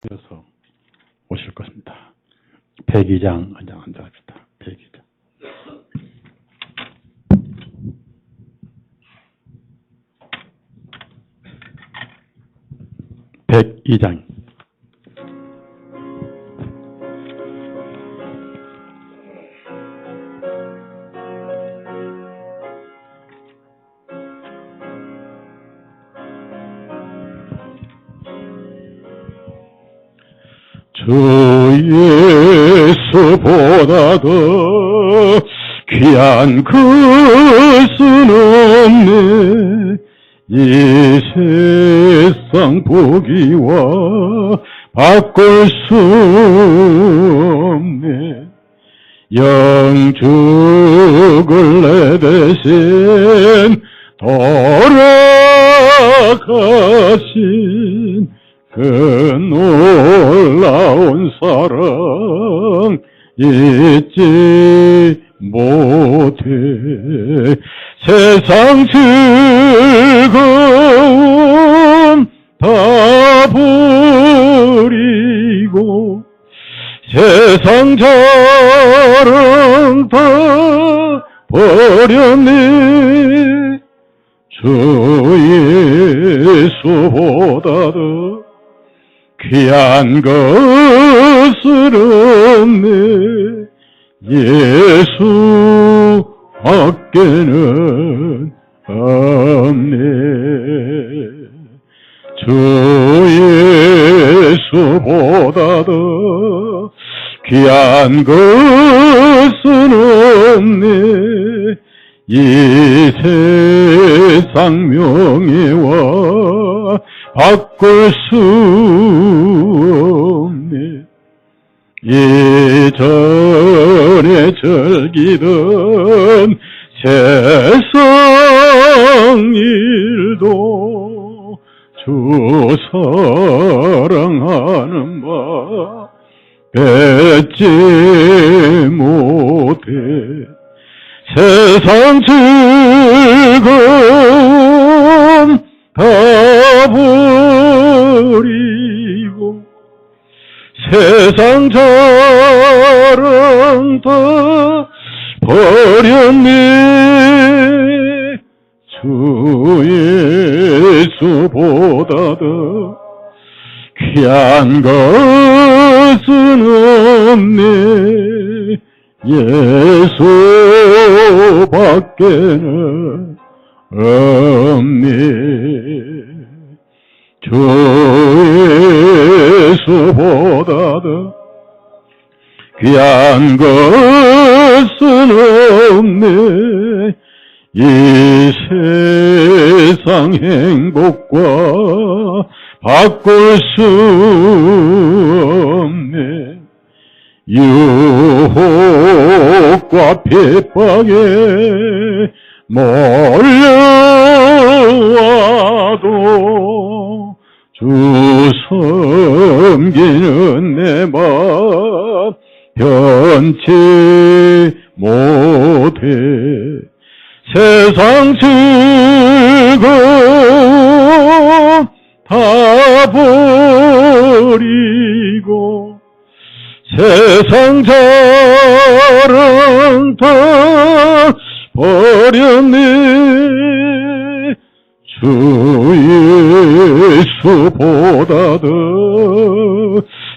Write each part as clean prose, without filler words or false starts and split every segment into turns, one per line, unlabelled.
이어서 오실 것입니다. 102장 앉아합시다. 102장. 102장. 주 예수보다 더 귀한 것은 없네. 이 세상 보기와 바꿀 수 없네. 영죽을 내 대신 돌아가신 그 놀라운 사랑 잊지 못해. 세상 즐거움 다 버리고 세상 자랑 다 버렸네. 주 예수보다 더 귀한 것은 없네. 예수 밖에는 없네. 주 예수보다 더 귀한 것은 없네. 이 세상 명예와 바꿀 수 없네. 예전에 즐기던 세상 일도 주 사랑하는 바 뺏지 못해. 세상 즐거움 다 버리고 세상 자랑 다 버렸네. 주 예수보다 더 귀한 것은 없네. 예수 밖에는 없네. 주 예수보다 더 귀한 것은 없네. 이 세상 행복과 바꿀 수 없네. 유혹과 핍박에 몰려와도 주 섬기는 내 맘 변치 못해. 세상 즐거움 다 버리고 세상 자랑 다 버렸네. 주 예수보다 더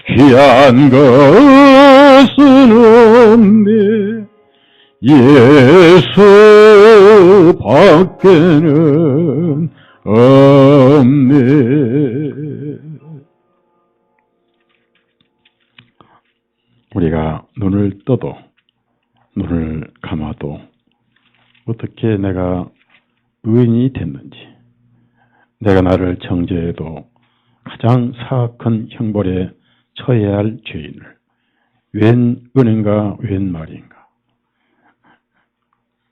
귀한 것은 없네. 예수 밖에는 없네. 우리가 눈을 떠도 눈을 감아도 어떻게 내가 의인이 됐는지, 내가 나를 정죄해도 가장 사악한 형벌에 처해야 할 죄인을 웬 은행가 웬 말인가.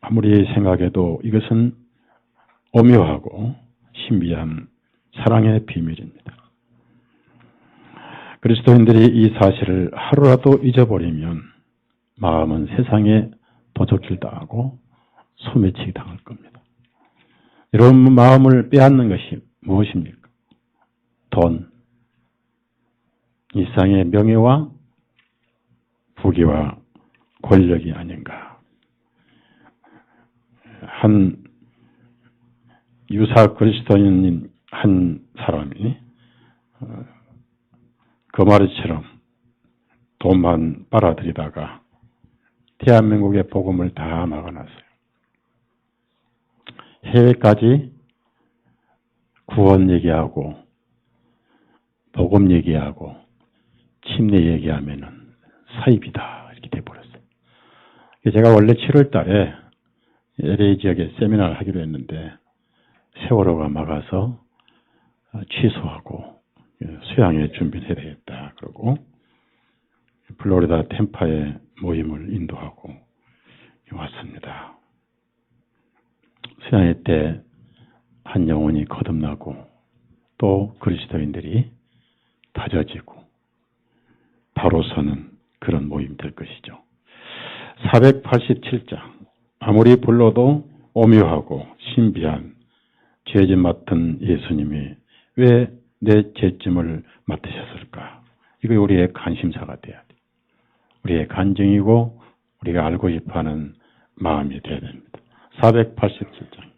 아무리 생각해도 이것은 오묘하고 신비한 사랑의 비밀입니다. 그리스도인들이 이 사실을 하루라도 잊어버리면 마음은 세상에 도적질 당하고 소매치기 당할 겁니다. 여러분 마음을 빼앗는 것이 무엇입니까? 돈, 이 세상의 명예와 부귀와 권력이 아닌가. 한 유사 그리스도인인 한 사람이 그 말처럼 돈만 빨아들이다가 대한민국의 복음을 다 막아놨어요. 해외까지 구원 얘기하고 복음 얘기하고 침례 얘기하면은 사입이다 이렇게 돼버렸어요. 제가 원래 7월 달에 LA 지역에 세미나를 하기로 했는데 세월호가 막아서 취소하고 수양회 준비를 해야 되겠다 그러고 플로리다 템파에 모임을 인도하고 왔습니다. 수양회 때 한 영혼이 거듭나고 또 그리스도인들이 다져지고 바로 서는 그런 모임이 될 것이죠. 487장 아무리 불러도 오묘하고 신비한 죄짐 맡은 예수님이 왜 내 죄짐을 맡으셨을까? 이거 우리의 관심사가 돼야 돼. 우리의 간증이고 우리가 알고 싶어하는 마음이 돼야 됩니다. 487장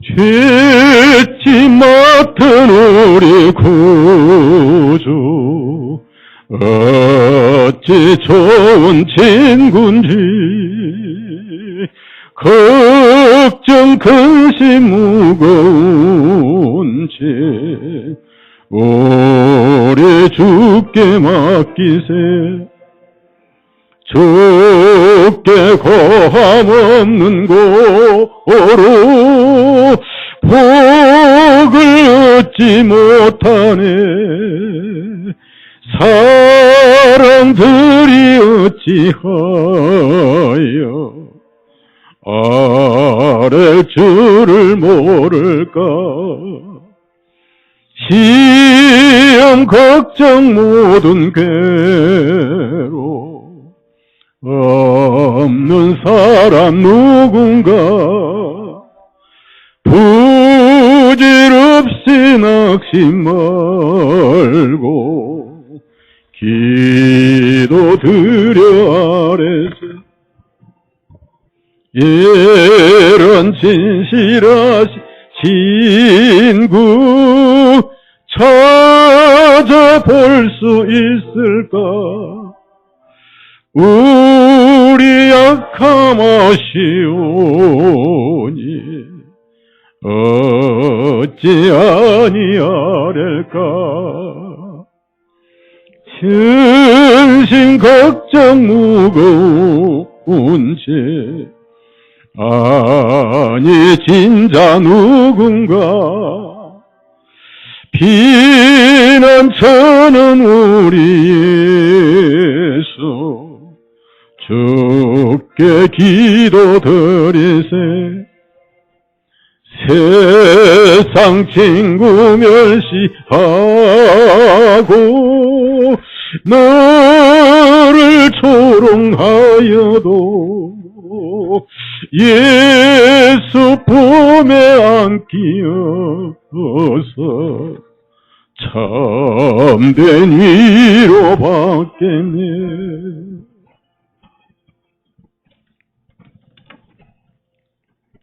죄짐 맡은 우리 구주 어찌 좋은 친구인지 걱정 근심 무거운지 우리 주께 맡기세 주께 고함 없는 고로 복을 얻지 못하네 사람들이 어찌하여 아랠 줄을 모를까 시험 걱정 모든 괴로 없는 사람 누군가 부질없이 낙심 말고 기도 드려 아래세 이런 진실하신 친구 찾아볼 수 있을까 우리 약함 아시오니 어찌 아니하랄까 근심 걱정 무거운지 아니 진짜 누군가 피난처는 우리 예수 주께 기도 드리세 세상 친구 멸시하고 너를 조롱하여도 예수 품에 안기어서 참된 위로 받겠네.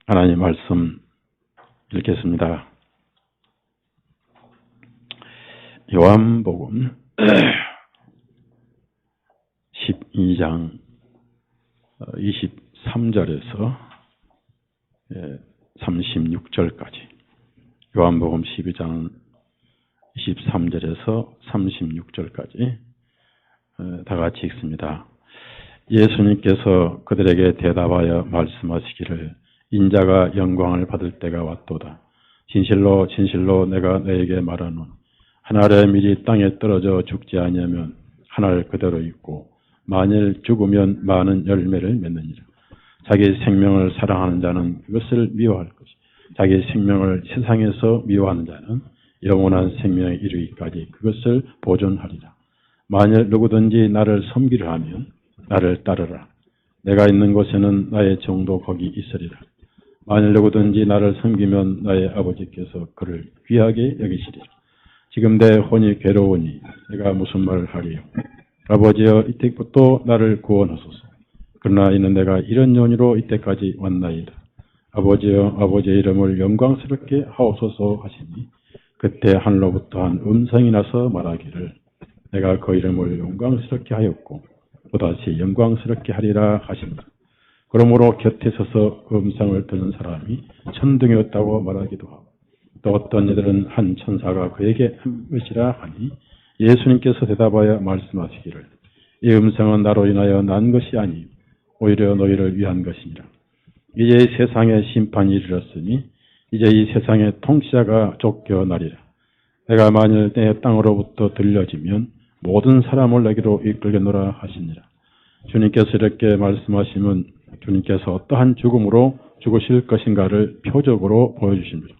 하나님 말씀 읽겠습니다. 요한복음 12장 23절에서 36절까지 요한복음 12장 23절에서 36절까지 다 같이 읽습니다. 예수님께서 그들에게 대답하여 말씀하시기를 인자가 영광을 받을 때가 왔도다. 진실로 진실로 내가 너에게 말하노니 하늘의 밀이 땅에 떨어져 죽지 아니하면 하늘 그대로 있고 만일 죽으면 많은 열매를 맺느니라. 자기 생명을 사랑하는 자는 그것을 미워할 것이 자기 생명을 세상에서 미워하는 자는 영원한 생명에 이르기까지 그것을 보존하리라. 만일 누구든지 나를 섬기려 하면 나를 따르라. 내가 있는 곳에는 나의 정도 거기 있으리라. 만일 누구든지 나를 섬기면 나의 아버지께서 그를 귀하게 여기시리라. 지금 내 혼이 괴로우니 내가 무슨 말을 하리요. 아버지여 이때부터 나를 구원하소서. 그러나 이는 내가 이런 연유로 이때까지 왔나이다. 아버지여 아버지의 이름을 영광스럽게 하옵소서 하시니 그때 하늘로부터 한 음성이 나서 말하기를 내가 그 이름을 영광스럽게 하였고 또다시 영광스럽게 하리라 하십니다. 그러므로 곁에 서서 그 음성을 듣는 사람이 천둥이었다고 말하기도 하고 또 어떤 이들은 한 천사가 그에게 한 것이라 하니 예수님께서 대답하여 말씀하시기를 이 음성은 나로 인하여 난 것이 아니요 오히려 너희를 위한 것이니라. 이제 이 세상의 심판이 이르렀으니 이제 이 세상의 통치자가 쫓겨나리라. 내가 만일 내 땅으로부터 들려지면 모든 사람을 내게로 이끌겠노라 하시니라. 주님께서 이렇게 말씀하시면 주님께서 어떠한 죽음으로 죽으실 것인가를 표적으로 보여주십니다.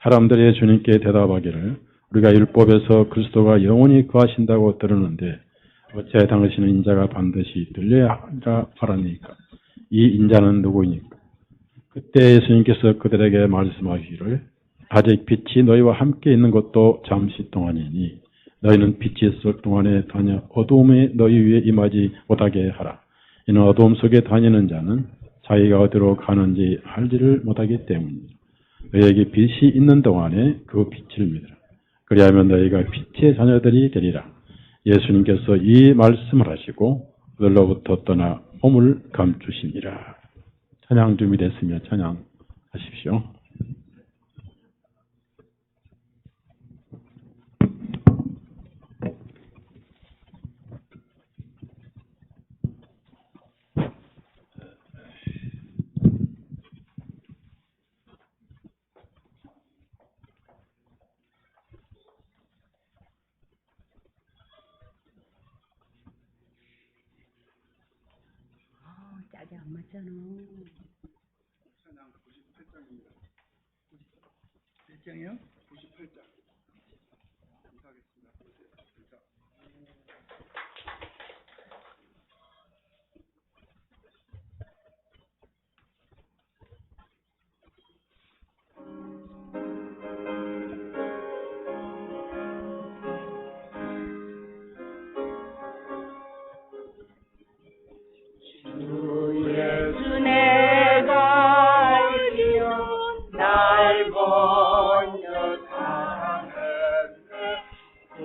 사람들이 주님께 대답하기를 우리가 율법에서 그리스도가 영원히 거하신다고 들었는데 어째 당신은 인자가 반드시 들려야 하라니까? 이 인자는 누구이니까? 그때 예수님께서 그들에게 말씀하시기를 아직 빛이 너희와 함께 있는 것도 잠시 동안이니 너희는 빛이 있을 동안에 다녀 어두움에 너희 위에 임하지 못하게 하라. 이는 어두움 속에 다니는 자는 자기가 어디로 가는지 알지를 못하기 때문이다. 너희에게 빛이 있는 동안에 그 빛을 믿으라. 그리하면 너희가 빛의 자녀들이 되리라. 예수님께서 이 말씀을 하시고 그들로부터 떠나 몸을 감추시니라. 찬양 준비됐으면 찬양하십시오.
짝이 안 맞잖아.
찬양 98장입니다. 1장이요? 98장. 감사하겠습니다. 98장.
예수 내가 알기로 날 먼저 사랑했네. 그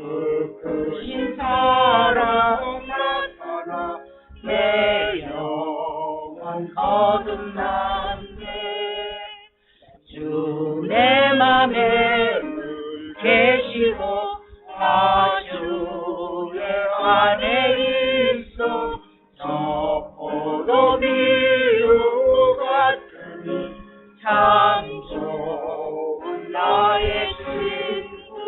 크신 사랑 나타나 내 영혼 거듭났네. 주 내 맘에 늘 계시고 다 주의 안에 있어 저 포도비유 같으니 참 좋은 나의 친구.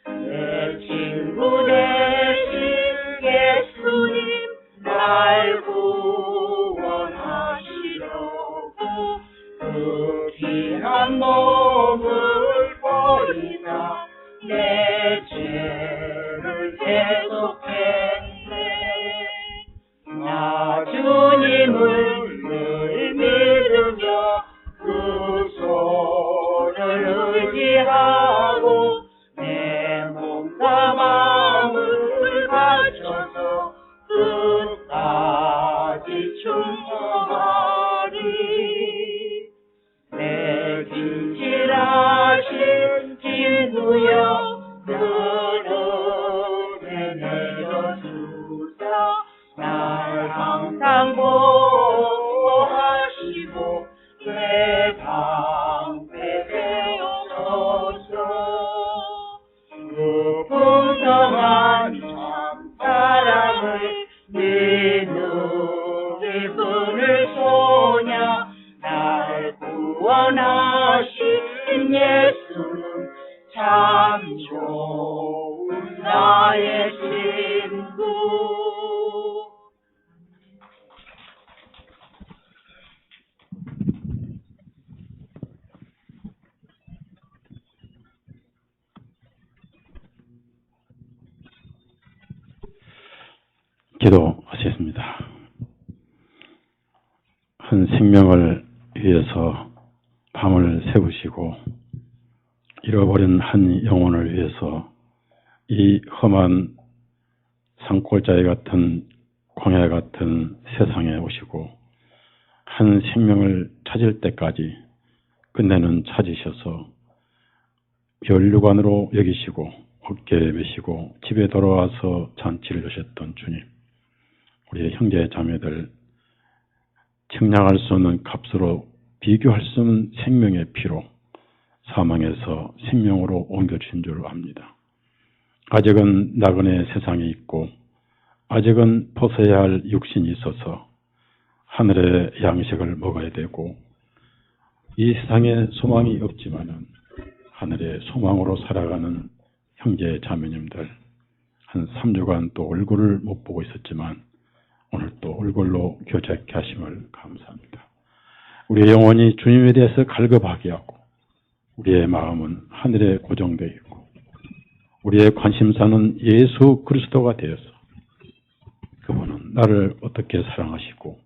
내 친구 되신 예수님 날 구원하시려고 그 귀한 몸을 버리나 내 죄를 대속했네. 나 주님을 늘 믿으며 그 손을 의지하고 내 몸과 마음을 바쳐서 끝까지 충성하리. 내 진실하신 친구여 늘 은혜 내려주사 날 항상 보호하시고 내 방패 되어줘서 그 풍성한 참 사랑을 네 눈이 분을 소냐 날 구원하신 예수는 참 좋은 나의 친구.
기도하셨습니다. 한 생명을 위해서 밤을 새우시고 잃어버린 한 영혼을 위해서 이 험한 산골짜기 같은 광야 같은 세상에 오시고 한 생명을 찾을 때까지 끝내는 찾으셔서 면류관으로 여기시고 어깨에 메시고 집에 돌아와서 잔치를 여셨던 주님, 우리의 형제 자매들 측량할 수 없는 값으로 비교할 수 없는 생명의 피로 사망에서 생명으로 옮겨주신 줄 압니다. 아직은 나그네 세상에 있고 아직은 벗어야 할 육신이 있어서 하늘의 양식을 먹어야 되고 이 세상에 소망이 없지만은 하늘의 소망으로 살아가는 형제 자매님들 한 3주간 또 얼굴을 못 보고 있었지만 오늘 또 얼굴로 교제케 하심을 감사합니다. 우리의 영혼이 주님에 대해서 갈급하게 하고 우리의 마음은 하늘에 고정되어 있고 우리의 관심사는 예수 그리스도가 되어서 그분은 나를 어떻게 사랑하시고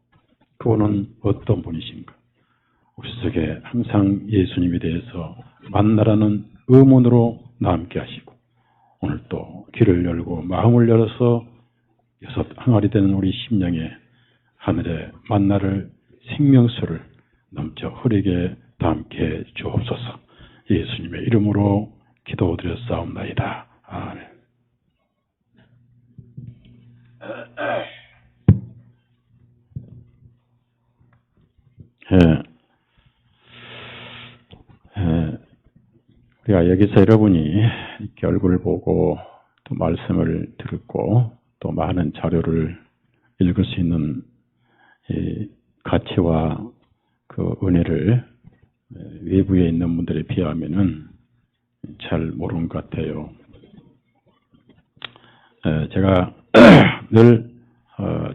그분은 어떤 분이신가 우리 속에 항상 예수님에 대해서 만나라는 의문으로 남게 하시고 오늘 또 귀를 열고 마음을 열어서 여섯 항아리 되는 우리 심령에 하늘의 만나를 생명수를 넘쳐 흐르게 담게 주옵소서. 예수님의 이름으로 기도드렸사옵나이다. 아멘. 우리가 여기서 여러분이 이렇게 얼굴을 보고 또 말씀을 듣고 또 많은 자료를 읽을 수 있는 이 가치와 그 은혜를 외부에 있는 분들에 비하면은 잘 모르는 것 같아요. 제가 늘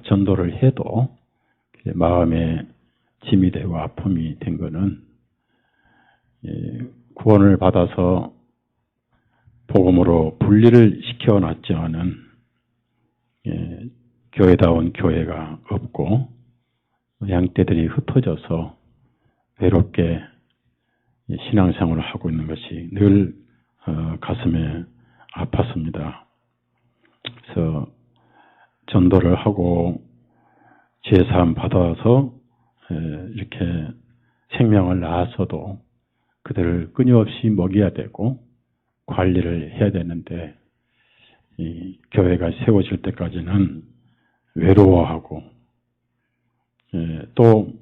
전도를 해도 마음에 짐이 되고 아픔이 된 거는 구원을 받아서 복음으로 분리를 시켜놨지 않은 교회다운 교회가 없고 양떼들이 흩어져서 외롭게 신앙생활을 하고 있는 것이 늘 가슴에 아팠습니다. 그래서 전도를 하고 제사함 받아서 이렇게 생명을 낳아서도 그들을 끊임없이 먹여야 되고 관리를 해야 되는데 이 교회가 세워질 때까지는 외로워하고 또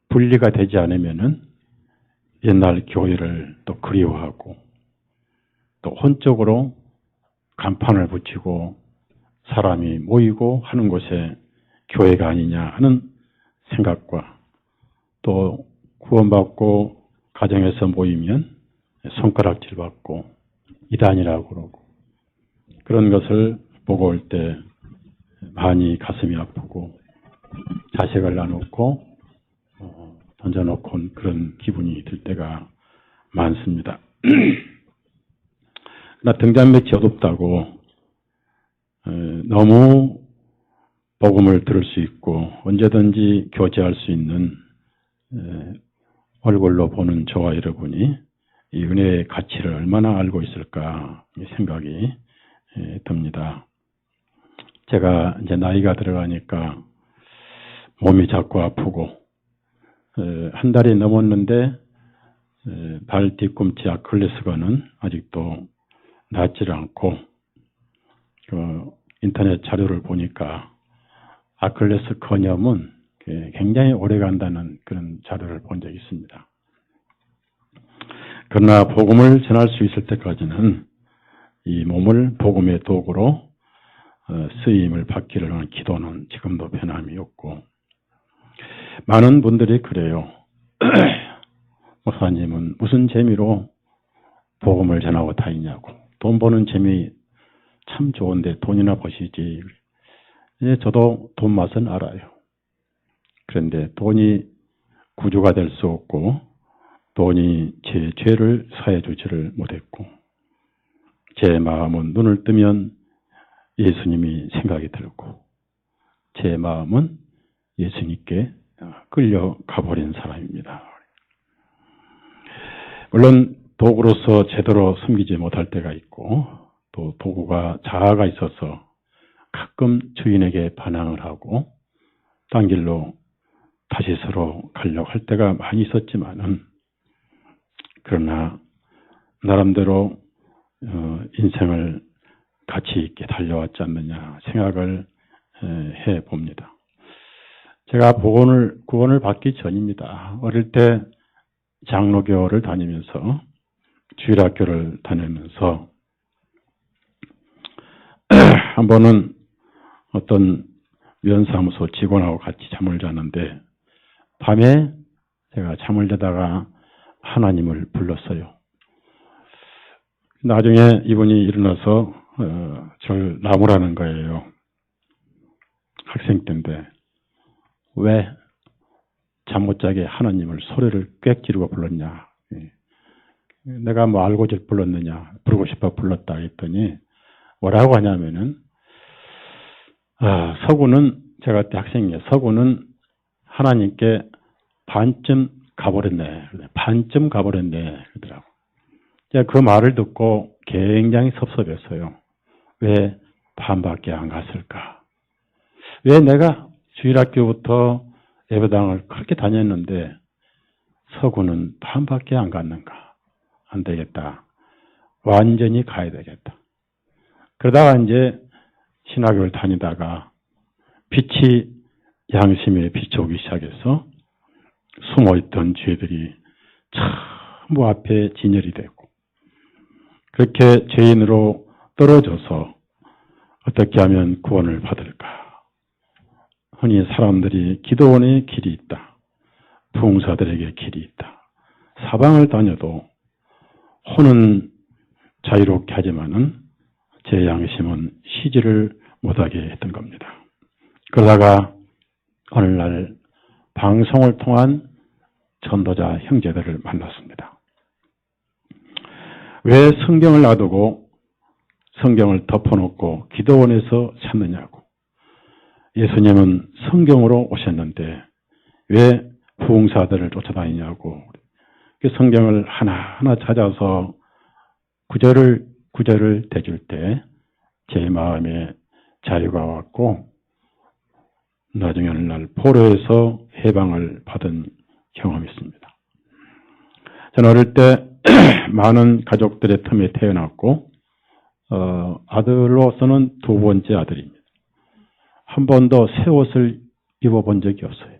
분리가 되지 않으면은 옛날 교회를 또 그리워하고 또 혼적으로 간판을 붙이고 사람이 모이고 하는 곳에 교회가 아니냐 하는 생각과 또 구원받고 가정에서 모이면 손가락질 받고 이단이라고 그러고 그런 것을 보고 올 때 많이 가슴이 아프고 자식을 나누고 던져놓고 그런 기분이 들 때가 많습니다. 나 등잔빛이 어둡다고 너무 복음을 들을 수 있고 언제든지 교제할 수 있는 얼굴로 보는 저와 여러분이 이 은혜의 가치를 얼마나 알고 있을까 생각이 듭니다. 제가 이제 나이가 들어가니까 몸이 자꾸 아프고 한 달이 넘었는데 발 뒤꿈치 아킬레스건은 아직도 낫질 않고 인터넷 자료를 보니까 아킬레스 건염은 굉장히 오래 간다는 그런 자료를 본 적이 있습니다. 그러나 복음을 전할 수 있을 때까지는 이 몸을 복음의 도구로 쓰임을 받기를 하는 기도는 지금도 변함이 없고 많은 분들이 그래요. 목사님은 무슨 재미로 복음을 전하고 다니냐고. 돈 버는 재미 참 좋은데 돈이나 버시지. 저도 돈 맛은 알아요. 그런데 돈이 구주가 될 수 없고 돈이 제 죄를 사해 주지를 못했고 제 마음은 눈을 뜨면 예수님이 생각이 들고 제 마음은 예수님께 끌려가 버린 사람입니다. 물론 도구로서 제대로 섬기지 못할 때가 있고 또 도구가 자아가 있어서 가끔 주인에게 반항을 하고 딴 길로 다시 서로 가려고 할 때가 많이 있었지만은 그러나 나름대로 인생을 가치 있게 달려왔지 않느냐 생각을 해 봅니다. 제가 구원을 받기 전입니다. 어릴 때 장로교를 다니면서 주일학교를 다니면서 한 번은 어떤 면사무소 직원하고 같이 잠을 잤는데 밤에 제가 잠을 자다가 하나님을 불렀어요. 나중에 이분이 일어나서 저를 나무라는 거예요. 학생 때인데 왜 잠 못 자게 하나님을 소리를 꽥 지르고 불렀냐. 내가 뭐 알고 불렀느냐. 부르고 싶어 불렀다 했더니 뭐라고 하냐면은 서구는 제가 그때 학생이에요. 서구는 하나님께 반쯤 가버렸네. 반쯤 가버렸네. 그러더라고. 제가 그 말을 듣고 굉장히 섭섭했어요. 왜 반밖에 안 갔을까? 왜 내가 주일학교부터 예배당을 그렇게 다녔는데 서구는 반밖에 안 갔는가? 안 되겠다. 완전히 가야 되겠다. 그러다가 이제 신학교를 다니다가 빛이 양심에 비춰오기 시작해서 숨어있던 죄들이 전부 앞에 진열이 되고 그렇게 죄인으로 떨어져서 어떻게 하면 구원을 받을까? 흔히 사람들이 기도원의 길이 있다. 부흥사들에게 길이 있다. 사방을 다녀도 혼은 자유롭게 하지만은 제 양심은 쉬지를 못하게 했던 겁니다. 그러다가 어느 날 방송을 통한 전도자 형제들을 만났습니다. 왜 성경을 놔두고 성경을 덮어놓고 기도원에서 찾느냐고. 예수님은 성경으로 오셨는데 왜 부흥사들을 쫓아다니냐고. 그 성경을 하나하나 찾아서 구절을 대줄 때 제 마음에 자유가 왔고 나중에 어느 날 포로에서 해방을 받은 경험이 있습니다. 저는 어릴 때 많은 가족들의 틈에 태어났고 아들로서는 두 번째 아들입니다. 한 번도 새 옷을 입어본 적이 없어요.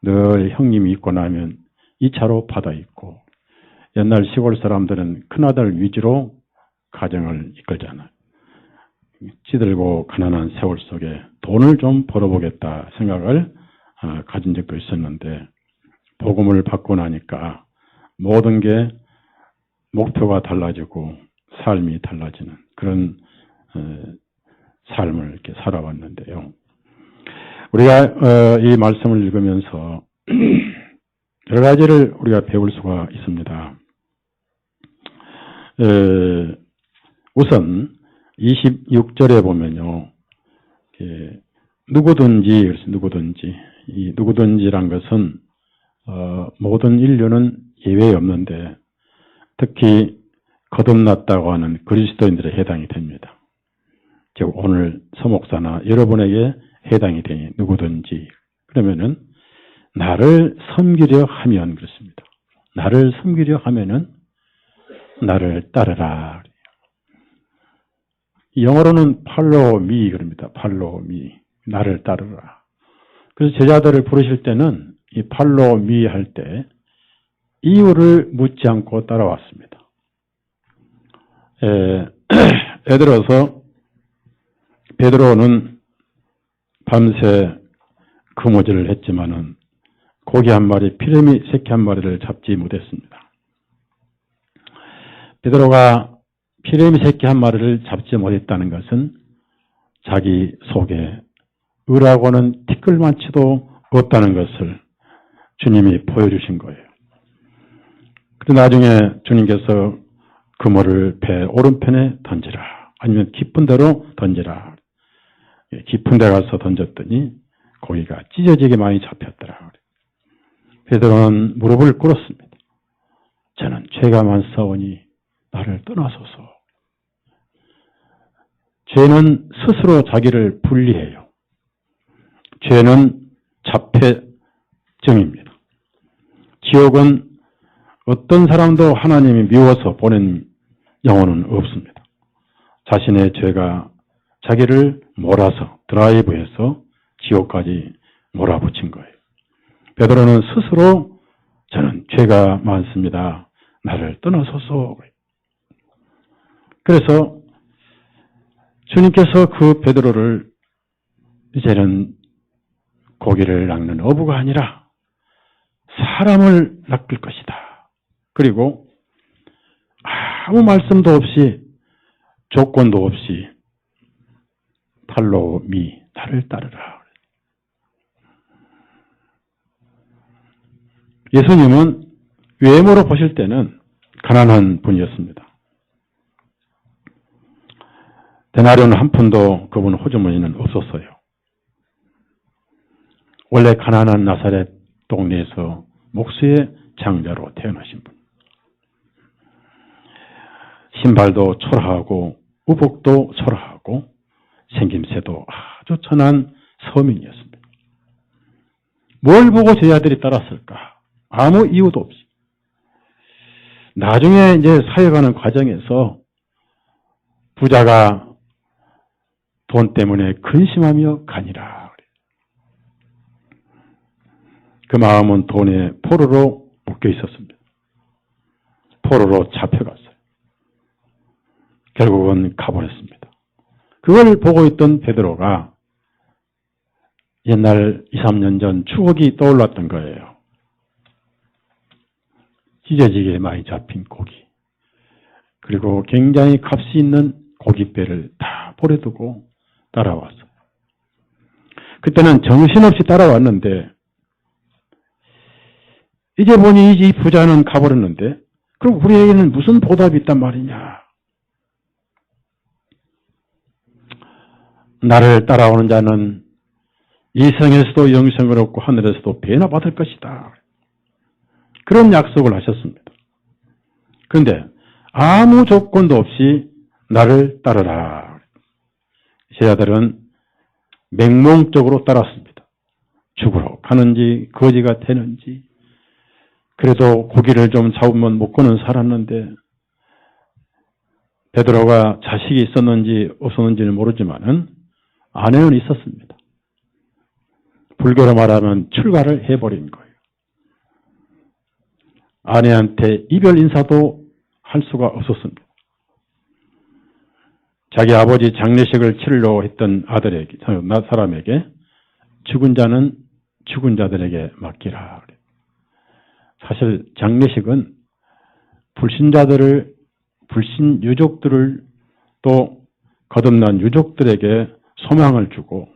늘 형님이 입고 나면 2차로 받아 입고 옛날 시골 사람들은 큰아들 위주로 가정을 이끌잖아요. 찌들고 가난한 세월 속에 돈을 좀 벌어보겠다 생각을 가진 적도 있었는데 복음을 받고 나니까 모든 게 목표가 달라지고 삶이 달라지는 그런 삶을 이렇게 살아왔는데요. 우리가 이 말씀을 읽으면서 여러 가지를 우리가 배울 수가 있습니다. 우선 26절에 보면요. 이 누구든지란 것은 모든 인류는 예외 없는데 특히 거듭났다고 하는 그리스도인들에 해당이 됩니다. 즉 오늘 서목사나 여러분에게 해당이 되니 누구든지 그러면은 나를 섬기려 하면 그렇습니다. 나를 섬기려 하면은 나를 따르라. 영어로는 follow me 그럽니다. follow me. 나를 따르라. 그래서 제자들을 부르실 때는 이 follow me 할 때 이유를 묻지 않고 따라왔습니다. 예를 들어서 베드로는 밤새 그모질을 했지만은 고기 한 마리, 피레미 새끼 한 마리를 잡지 못했습니다. 베드로가 피레미 새끼 한 마리를 잡지 못했다는 것은 자기 속에 의라고는 티끌만치도 없다는 것을 주님이 보여주신 거예요. 그리고 나중에 주님께서 그모를 배 오른편에 던지라. 아니면 깊은 데로 던지라. 깊은 데 가서 던졌더니 고기가 찢어지게 많이 잡혔더라. 베드로는 무릎을 꿇었습니다. 저는 죄가 많사오니 나를 떠나소서. 죄는 스스로 자기를 분리해요. 죄는 자폐증입니다. 지옥은 어떤 사람도 하나님이 미워서 보낸 영혼은 없습니다. 자신의 죄가 자기를 몰아서 드라이브해서 지옥까지 몰아붙인 거예요. 베드로는 스스로 저는 죄가 많습니다. 나를 떠나소서. 그래서 주님께서 그 베드로를 이제는 고기를 낚는 어부가 아니라 사람을 낚을 것이다. 그리고 아무 말씀도 없이 조건도 없이 팔로 미 나를 따르라. 예수님은 외모로 보실 때는 가난한 분이었습니다. 데나리온 한 푼도 그분 호주머니는 없었어요. 원래 가난한 나사렛 동네에서 목수의 장자로 태어나신 분. 신발도 초라하고 우복도 초라하고 생김새도 아주 천한 서민이었습니다. 뭘 보고 제 아들이 따랐을까? 아무 이유도 없이. 나중에 이제 사역하는 과정에서 부자가 돈 때문에 근심하며 가니라. 그 마음은 돈에 포로로 묶여 있었습니다. 포로로 잡혀갔어요. 결국은 가버렸습니다. 그걸 보고 있던 베드로가 옛날 2, 3년 전 추억이 떠올랐던 거예요. 찢어지게 많이 잡힌 고기. 그리고 굉장히 값이 있는 고깃배를 다 버려두고 따라왔어요. 그때는 정신없이 따라왔는데 이제 보니 이 부자는 가버렸는데 그럼 우리에게는 무슨 보답이 있단 말이냐. 나를 따라오는 자는 이 생에서도 영생을 얻고 하늘에서도 배나 받을 것이다. 그런 약속을 하셨습니다. 그런데 아무 조건도 없이 나를 따르라. 제 아들은 맹목적으로 따랐습니다. 죽으러 가는지 거지가 되는지. 그래도 고기를 좀 잡으면 먹고는 살았는데 베드로가 자식이 있었는지 없었는지는 모르지만은 아내는 있었습니다. 불교로 말하면 출가를 해버린 거예요. 아내한테 이별 인사도 할 수가 없었습니다. 자기 아버지 장례식을 치르려고 했던 아들에게, 사람에게 죽은 자는 죽은 자들에게 맡기라. 사실 장례식은 불신자들을, 불신 유족들을 또 거듭난 유족들에게 소망을 주고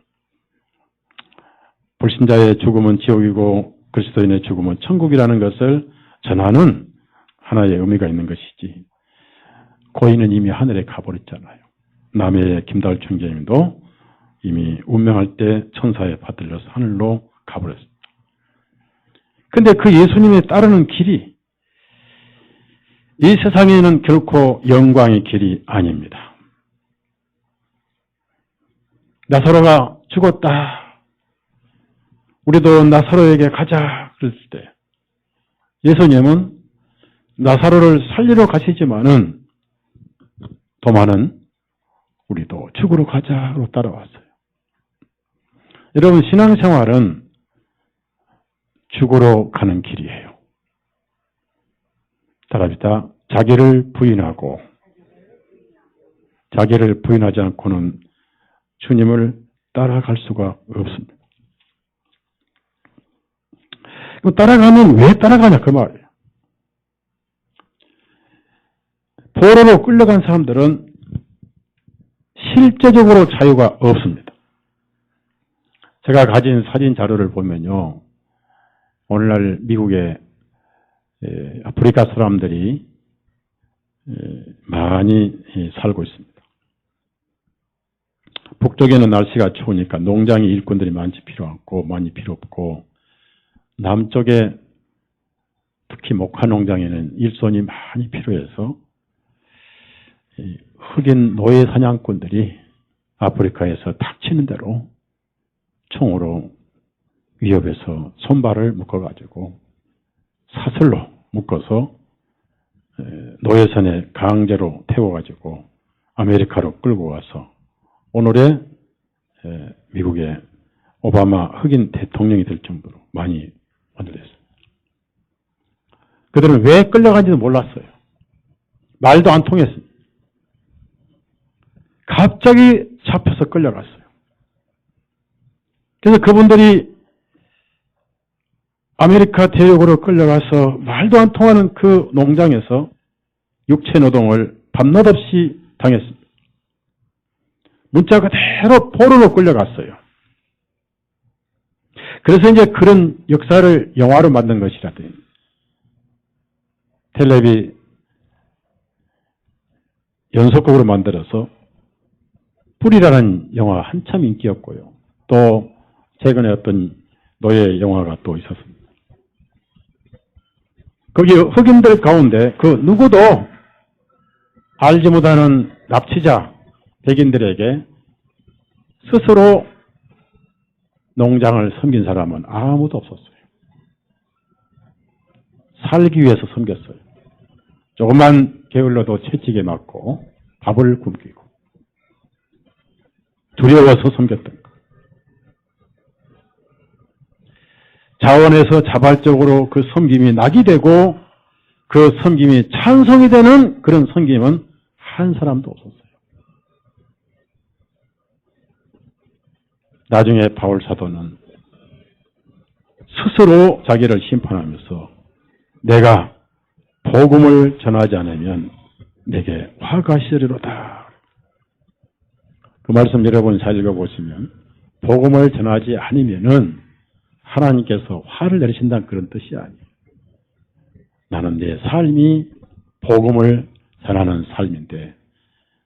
불신자의 죽음은 지옥이고 그리스도인의 죽음은 천국이라는 것을 전하는 하나의 의미가 있는 것이지. 고인은 이미 하늘에 가버렸잖아요. 남해의 김다을 총재님도 이미 운명할 때 천사에 받들려서 하늘로 가버렸습니다. 근데 그 예수님에 따르는 길이 이 세상에는 결코 영광의 길이 아닙니다. 나사로가 죽었다. 우리도 나사로에게 가자. 그랬을 때 예수님은 나사로를 살리러 가시지만은 도마는 우리도 죽으러 가자로 따라왔어요. 여러분, 신앙생활은 죽으러 가는 길이에요. 따라합시다. 자기를 부인하고 자기를 부인하지 않고는 주님을 따라갈 수가 없습니다. 따라가면 왜 따라가냐 그 말이에요. 포로로 끌려간 사람들은 실제적으로 자유가 없습니다. 제가 가진 사진 자료를 보면요. 오늘날 미국의 아프리카 사람들이 많이 살고 있습니다. 북쪽에는 날씨가 추우니까 농장에 일꾼들이 많이 필요 없고, 남쪽에 특히 목화 농장에는 일손이 많이 필요해서 흑인 노예 사냥꾼들이 아프리카에서 닥치는 대로 총으로 위협해서 손발을 묶어가지고 사슬로 묶어서 노예선에 강제로 태워가지고 아메리카로 끌고 와서 오늘의 미국의 오바마 흑인 대통령이 될 정도로 많이 만들었어요. 그들은 왜 끌려간지도 몰랐어요. 말도 안 통했어요. 갑자기 잡혀서 끌려갔어요. 그래서 그분들이 아메리카 대륙으로 끌려가서 말도 안 통하는 그 농장에서 육체 노동을 밤낮 없이 당했습니다. 문자 그대로 포로로 끌려갔어요. 그래서 이제 그런 역사를 영화로 만든 것이라더니 텔레비 연속극으로 만들어서 뿔이라는 영화 한참 인기였고요. 또 최근에 어떤 노예 영화가 또 있었습니다. 거기 흑인들 가운데 그 누구도 알지 못하는 납치자 백인들에게 스스로 농장을 섬긴 사람은 아무도 없었어요. 살기 위해서 섬겼어요. 조금만 게을러도 채찍에 맞고 밥을 굶기고 두려워서 섬겼던 것. 자원에서 자발적으로 그 섬김이 낙이 되고 그 섬김이 찬성이 되는 그런 섬김은 한 사람도 없었어요. 나중에 바울 사도는 스스로 자기를 심판하면서 내가 복음을 전하지 않으면 내게 화가 시리로다. 그 말씀 여러분 잘 읽어보시면 복음을 전하지 않으면은 하나님께서 화를 내리신다는 그런 뜻이 아니에요. 나는 내 삶이 복음을 전하는 삶인데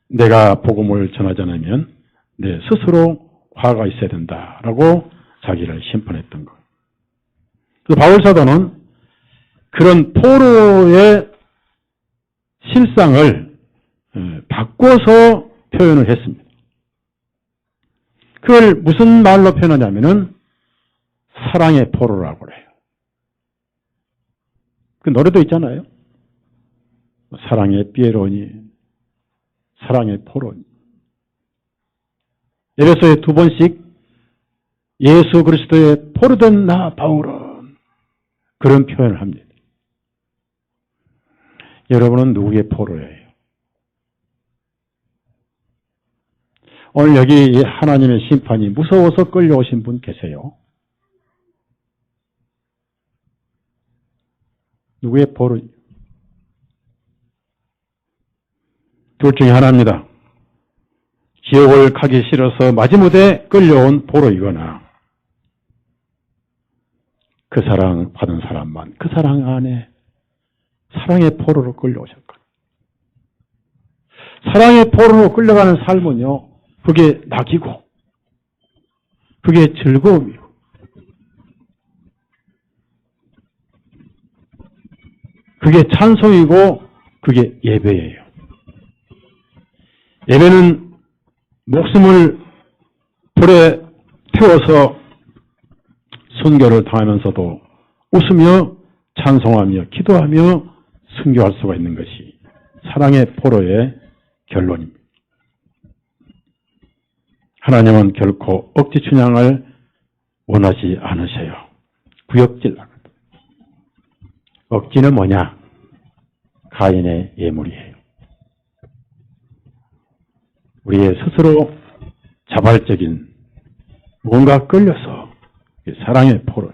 내가 복음을 전하지 않으면 내 스스로 화가 있어야 된다라고 자기를 심판했던 것. 그래서 바울 사도는 그런 포로의 실상을 바꿔서 표현을 했습니다. 그걸 무슨 말로 표현하냐면은 사랑의 포로라고 그래요. 그 노래도 있잖아요. 사랑의 피에로니, 사랑의 포로니. 에베소에 2번씩 예수 그리스도의 포로된 나 바울은 그런 표현을 합니다. 여러분은 누구의 포로예요? 오늘 여기 하나님의 심판이 무서워서 끌려오신 분 계세요? 누구의 포로? 둘 중에 하나입니다. 지옥을 가기 싫어서 마지못해 끌려온 포로이거나 그 사랑 받은 사람만 그 사랑 안에 사랑의 포로로 끌려오셨거든요. 사랑의 포로로 끌려가는 삶은요, 그게 낙이고 그게 즐거움이고 그게 찬송이고 그게 예배예요. 예배는 목숨을 불에 태워서 순교를 당하면서도 웃으며 찬송하며 기도하며 순교할 수가 있는 것이 사랑의 포로의 결론입니다. 하나님은 결코 억지 춘향을 원하지 않으셔요. 구역질 나거든. 억지는 뭐냐? 가인의 예물이에요. 우리의 스스로 자발적인 뭔가 끌려서 사랑의 포로.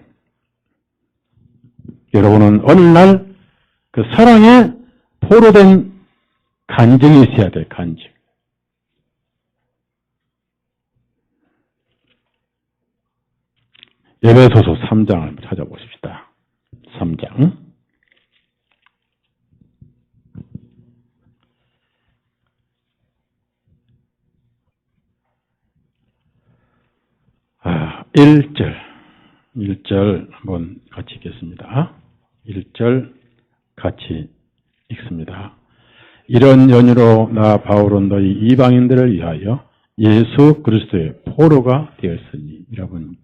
여러분은 어느 날 그 사랑에 포로된 간증이 있어야 돼, 간증. 에베소서 3장을 찾아보십시다. 3장. 1절 한번 같이 읽겠습니다. 1절 같이 읽습니다. 이런 연유로 나 바울은 너희 이방인들을 위하여 예수 그리스도의 포로가 되었으니, 여러분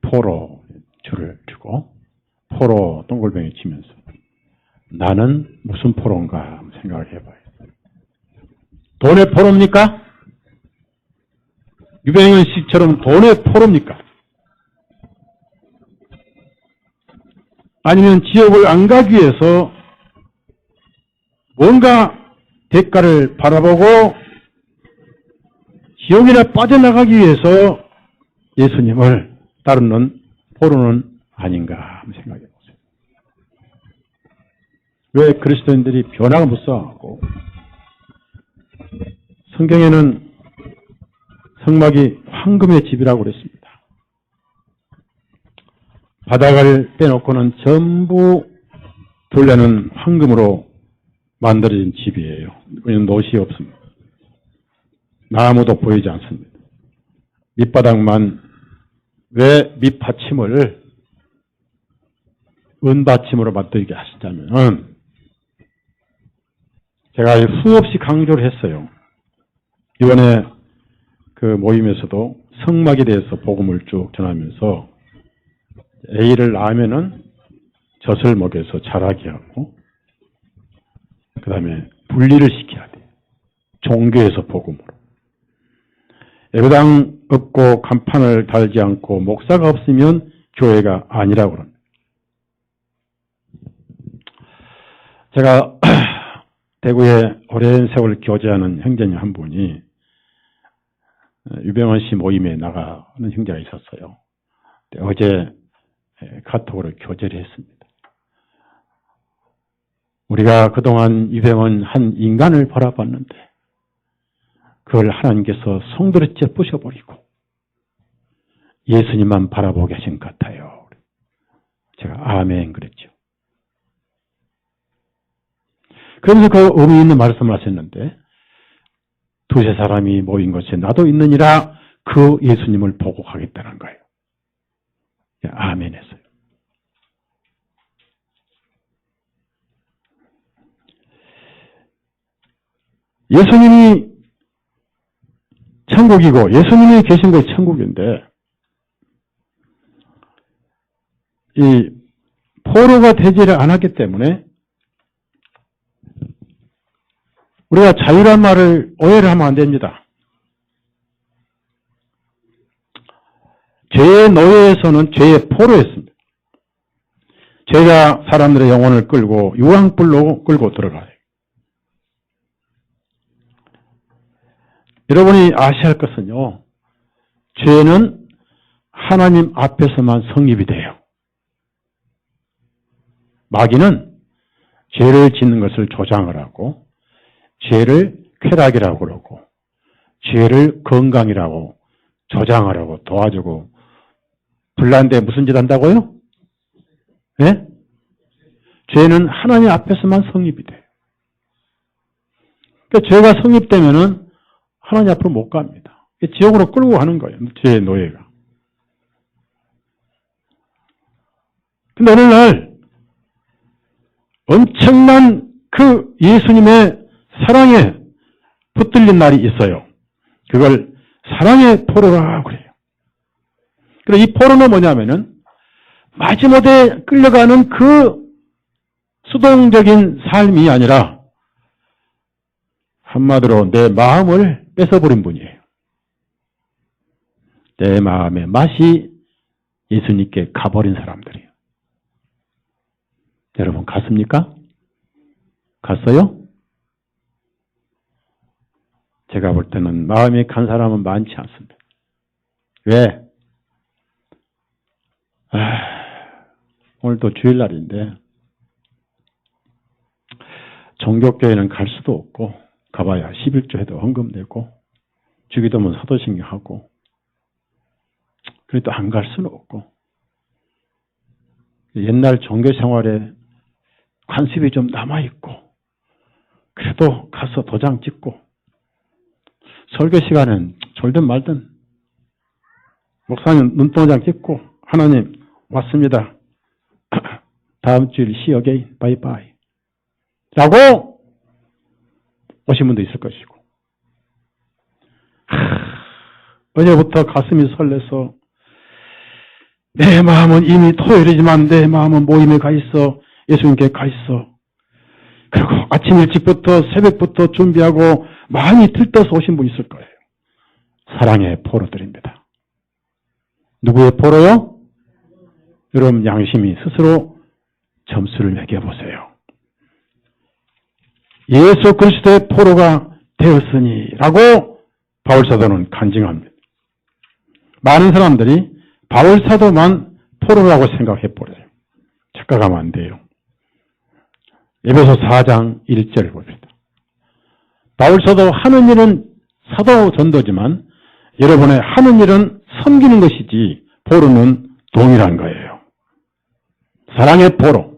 포로 줄을 주고 포로 동글뱅이 치면서 나는 무슨 포로인가 생각을 해봐요. 돈의 포로입니까? 유병현 씨처럼 돈의 포로입니까? 아니면 지옥을 안 가기 위해서 뭔가 대가를 바라보고 지옥이나 빠져나가기 위해서 예수님을 따르는 포로는 아닌가 한번 생각해 보세요. 왜 그리스도인들이 변화가 무서워하고, 성경에는 성막이 황금의 집이라고 그랬습니다. 바닥을 빼놓고는 전부 둘레는 황금으로 만들어진 집이에요. 노시 없습니다. 나무도 보이지 않습니다. 밑바닥만, 왜 밑받침을 은받침으로 만들게 하시자면, 제가 수없이 강조를 했어요. 이번에 그 모임에서도 성막에 대해서 복음을 쭉 전하면서 A를 낳으면은 젖을 먹여서 자라게 하고, 그 다음에 분리를 시켜야 돼요. 종교에서 복음으로. 예배당 없고 간판을 달지 않고 목사가 없으면 교회가 아니라고 그럽니다. 제가 대구에 오랜 세월 교제하는 형제님 한 분이 유병헌 씨 모임에 나가는 형제가 있었어요. 어제 카톡으로 교제를 했습니다. 우리가 그동안 유병헌 한 인간을 바라봤는데 그걸 하나님께서 송두리 째 부셔버리고 예수님만 바라보고 계신 것 같아요. 제가 아멘 그랬죠. 그러면서 그 의미 있는 말씀을 하셨는데, 두세 사람이 모인 곳에 나도 있느니라 그 예수님을 보고 가겠다는 거예요. 아멘 했어요. 예수님이 천국이고 예수님이 계신 곳이 천국인데, 이 포로가 되지를 않았기 때문에 우리가 자유란 말을 오해를 하면 안 됩니다. 죄의 노예에서는 죄의 포로였습니다. 죄가 사람들의 영혼을 끌고 유황불로 끌고 들어가요. 여러분이 아셔야 할 것은요, 죄는 하나님 앞에서만 성립이 돼요. 마귀는 죄를 짓는 것을 조장을 하고, 죄를 쾌락이라고 그러고, 죄를 건강이라고 조장하라고 도와주고, 불난데 무슨 짓 한다고요? 네? 죄는 하나님 앞에서만 성립이 돼요. 그러니까 죄가 성립되면은 하나님 앞으로 못 갑니다. 지옥으로 끌고 가는 거예요. 죄의 노예가. 근데 어느 날 엄청난 그 예수님의 사랑에 붙들린 날이 있어요. 그걸 사랑의 포로라고 그래요. 그래서 이 포로는 뭐냐면은 마지못해 끌려가는 그 수동적인 삶이 아니라 한마디로 내 마음을 뺏어버린 분이에요. 내 마음의 맛이 예수님께 가버린 사람들이에요. 여러분 갔습니까? 갔어요? 제가 볼 때는 마음이 간 사람은 많지 않습니다. 왜? 오늘도 주일날인데 종교교회는 갈 수도 없고, 가봐야 11조 해도 헌금 내고 주기도면 사도신경하고, 그래도 안 갈 수는 없고, 옛날 종교생활에 관습이 좀 남아있고, 그래도 가서 도장 찍고 설교 시간은 졸든 말든 목사님 눈동장 찍고 하나님 왔습니다. 다음 주일 see you again. 바이바이. 라고 오신 분도 있을 것이고 어제부터 가슴이 설레서 내 마음은 이미 토요일이지만 내 마음은 모임에 가 있어. 예수님께 가 있어. 그리고 아침 일찍부터 새벽부터 준비하고 많이 들떠서 오신 분 있을 거예요. 사랑의 포로들입니다. 누구의 포로요? 여러분 양심이 스스로 점수를 매겨보세요. 예수 그리스도의 포로가 되었으니 라고 바울사도는 간증합니다. 많은 사람들이 바울사도만 포로라고 생각해버려요. 착각하면 안 돼요. 에베소 4장 1절을 봅니다. 바울사도 하는 일은 사도 전도지만 여러분의 하는 일은 섬기는 것이지 포로는 동일한 거예요. 사랑의 포로.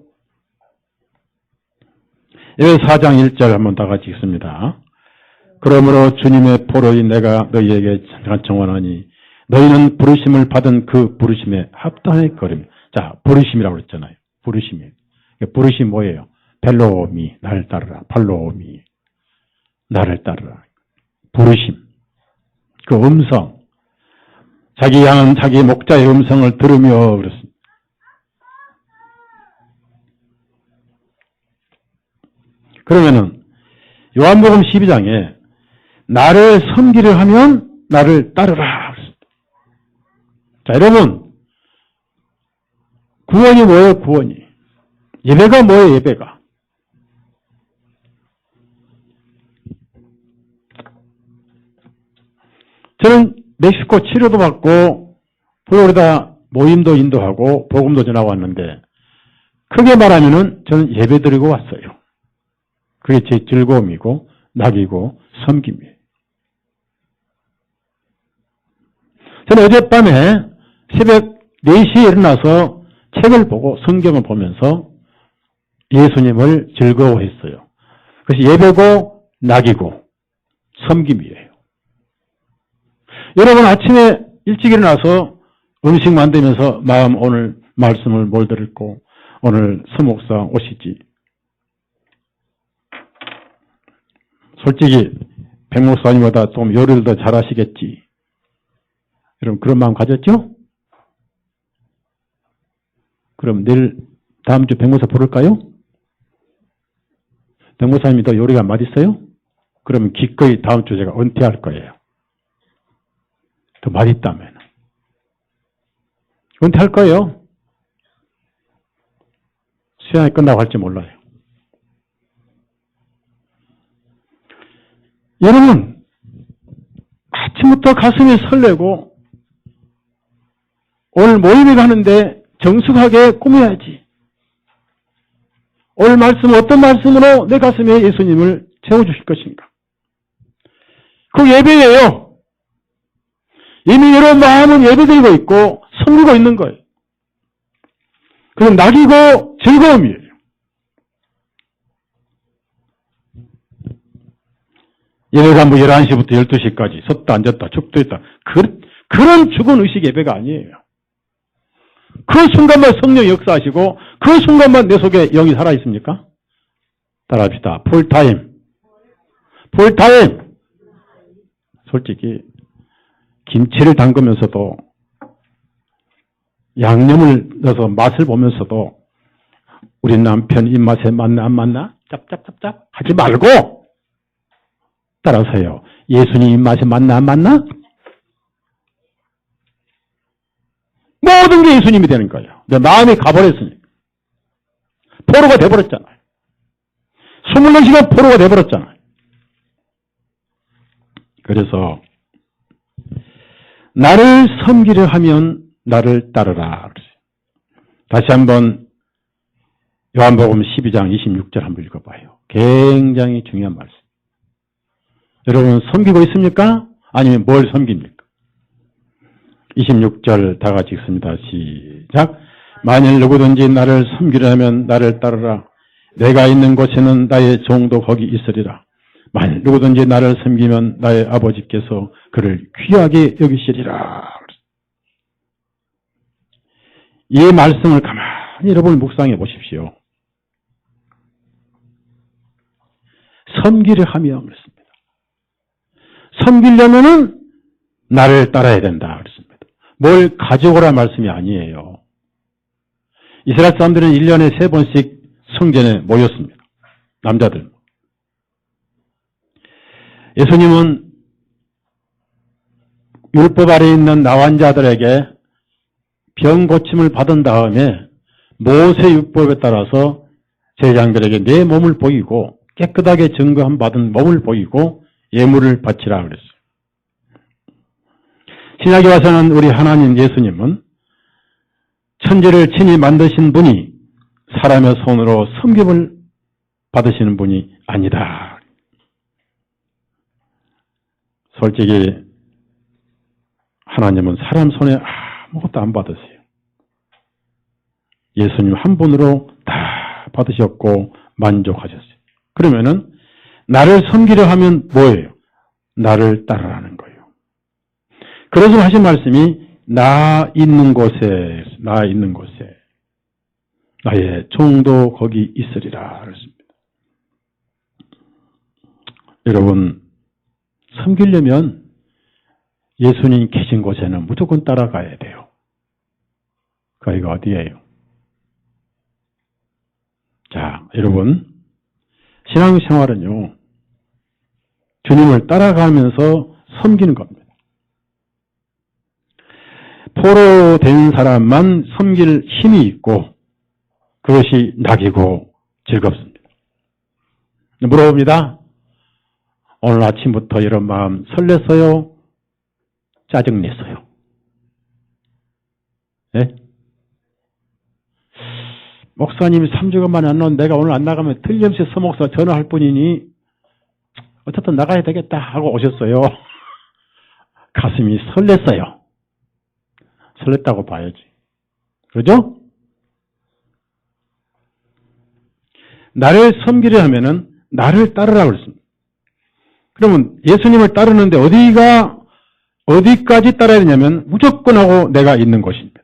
에베소 4장 1절 한번 다 같이 읽습니다. 그러므로 주님의 포로인 내가 너희에게 청원하니 너희는 부르심을 받은 그 부르심에 합당하게 걸음. 자, 부르심이라고 그랬잖아요. 부르심이. 부르심 뭐예요? 벨로미, 나를 따르라. 팔로미, 나를 따르라. 부르심. 그 음성. 자기 양은 자기 목자의 음성을 들으며 그랬습니다. 그러면은 요한복음 12장에 나를 섬기려 하면 나를 따르라. 자, 여러분 구원이 뭐예요? 구원이. 예배가 뭐예요? 예배가. 저는 멕시코 치료도 받고 플로리다 모임도 인도하고 복음도 전하고 왔는데 크게 말하면은 저는 예배 드리고 왔어요. 그게 제 즐거움이고 낙이고 섬김이에요. 저는 어젯밤에 새벽 4시에 일어나서 책을 보고 성경을 보면서 예수님을 즐거워했어요. 그것이 예배고 낙이고 섬김이에요. 여러분 아침에 일찍 일어나서 음식 만들면서 마음 오늘 말씀을 뭘 들을고 오늘 서목사 오시지. 솔직히 백 목사님보다 좀 요리를 더 잘하시겠지. 여러분 그런 마음 가졌죠? 그럼 내일 다음 주 백 목사 부를까요? 백 목사님이 더 요리가 맛있어요? 그러면 기꺼이 다음 주 제가 은퇴할 거예요. 더 맛있다면. 은퇴할 거예요. 수양이 끝나고 할지 몰라요. 여러분, 아침부터 가슴이 설레고 오늘 모임에 가는데 정숙하게 꾸며야지. 오늘 말씀 어떤 말씀으로 내 가슴에 예수님을 채워주실 것인가. 그 예배예요. 이미 여러분 마음은 예배드리고 있고 섬기고 있는 거예요. 그건 낙이고 즐거움이에요. 예배가 뭐 11시부터 12시까지 섰다 앉았다 축도했다. 그런 죽은 의식 예배가 아니에요. 그 순간만 성령이 역사하시고 그 순간만 내 속에 영이 살아있습니까? 따라합시다. 풀타임. 풀타임. 솔직히 김치를 담그면서도 양념을 넣어서 맛을 보면서도 우리 남편 입맛에 맞나 안 맞나? 짭짭짭짭 하지 말고 따라서요. 예수님 입맛에 맞나 안 맞나? 모든 게 예수님이 되는 거예요. 내 마음이 가버렸으니까. 포로가 돼버렸잖아요. 24시간 포로가 돼버렸잖아요. 그래서 나를 섬기려 하면 나를 따르라. 다시 한번 요한복음 12장 26절 한번 읽어봐요. 굉장히 중요한 말씀. 여러분 섬기고 있습니까? 아니면 뭘 섬깁니까? 26절 다 같이 읽습니다. 시작. 만일 누구든지 나를 섬기려 하면 나를 따르라. 내가 있는 곳에는 나의 종도 거기 있으리라. 만일 누구든지 나를 섬기면 나의 아버지께서 그를 귀하게 여기시리라. 이 말씀을 가만히 여러분 묵상해 보십시오. 섬기려 하며 그랬습니다. 섬기려면은 나를 따라야 된다 그랬습니다. 뭘 가져오라 말씀이 아니에요. 이스라엘 사람들은 1년에 3번씩 성전에 모였습니다. 남자들. 예수님은 율법 아래 있는 나환자들에게 병 고침을 받은 다음에 모세 율법에 따라서 제사장들에게 내 몸을 보이고 깨끗하게 증거함 받은 몸을 보이고 예물을 바치라 그랬어요. 신약에 와서는 우리 하나님 예수님은 천지를 친히 만드신 분이 사람의 손으로 섬김을 받으시는 분이 아니다. 솔직히 하나님은 사람 손에 아무것도 안 받으세요. 예수님 한 분으로 다 받으셨고 만족하셨어요. 그러면은 나를 섬기려 하면 뭐예요? 나를 따르라는 거예요. 그래서 하신 말씀이 나 있는 곳에 나의 종도 거기 있으리라 그랬습니다. 여러분 섬기려면 예수님 계신 곳에는 무조건 따라가야 돼요. 거기가 어디예요? 자, 여러분 신앙생활은요 주님을 따라가면서 섬기는 겁니다. 포로된 사람만 섬길 힘이 있고 그것이 낙이고 즐겁습니다. 물어봅니다. 오늘 아침부터 이런 마음 설렜어요? 짜증냈어요? 네? 목사님이 3주간 만에 안 나오는데 내가 오늘 안 나가면 틀림없이 서목사 전화할 뿐이니 어쨌든 나가야 되겠다 하고 오셨어요. 가슴이 설렜어요. 설렜다고 봐야지. 그러죠? 나를 섬기려 하면은 나를 따르라고 그랬습니다. 그러면 예수님을 따르는데 어디까지 따라야 되냐면 무조건 하고 내가 있는 곳입니다.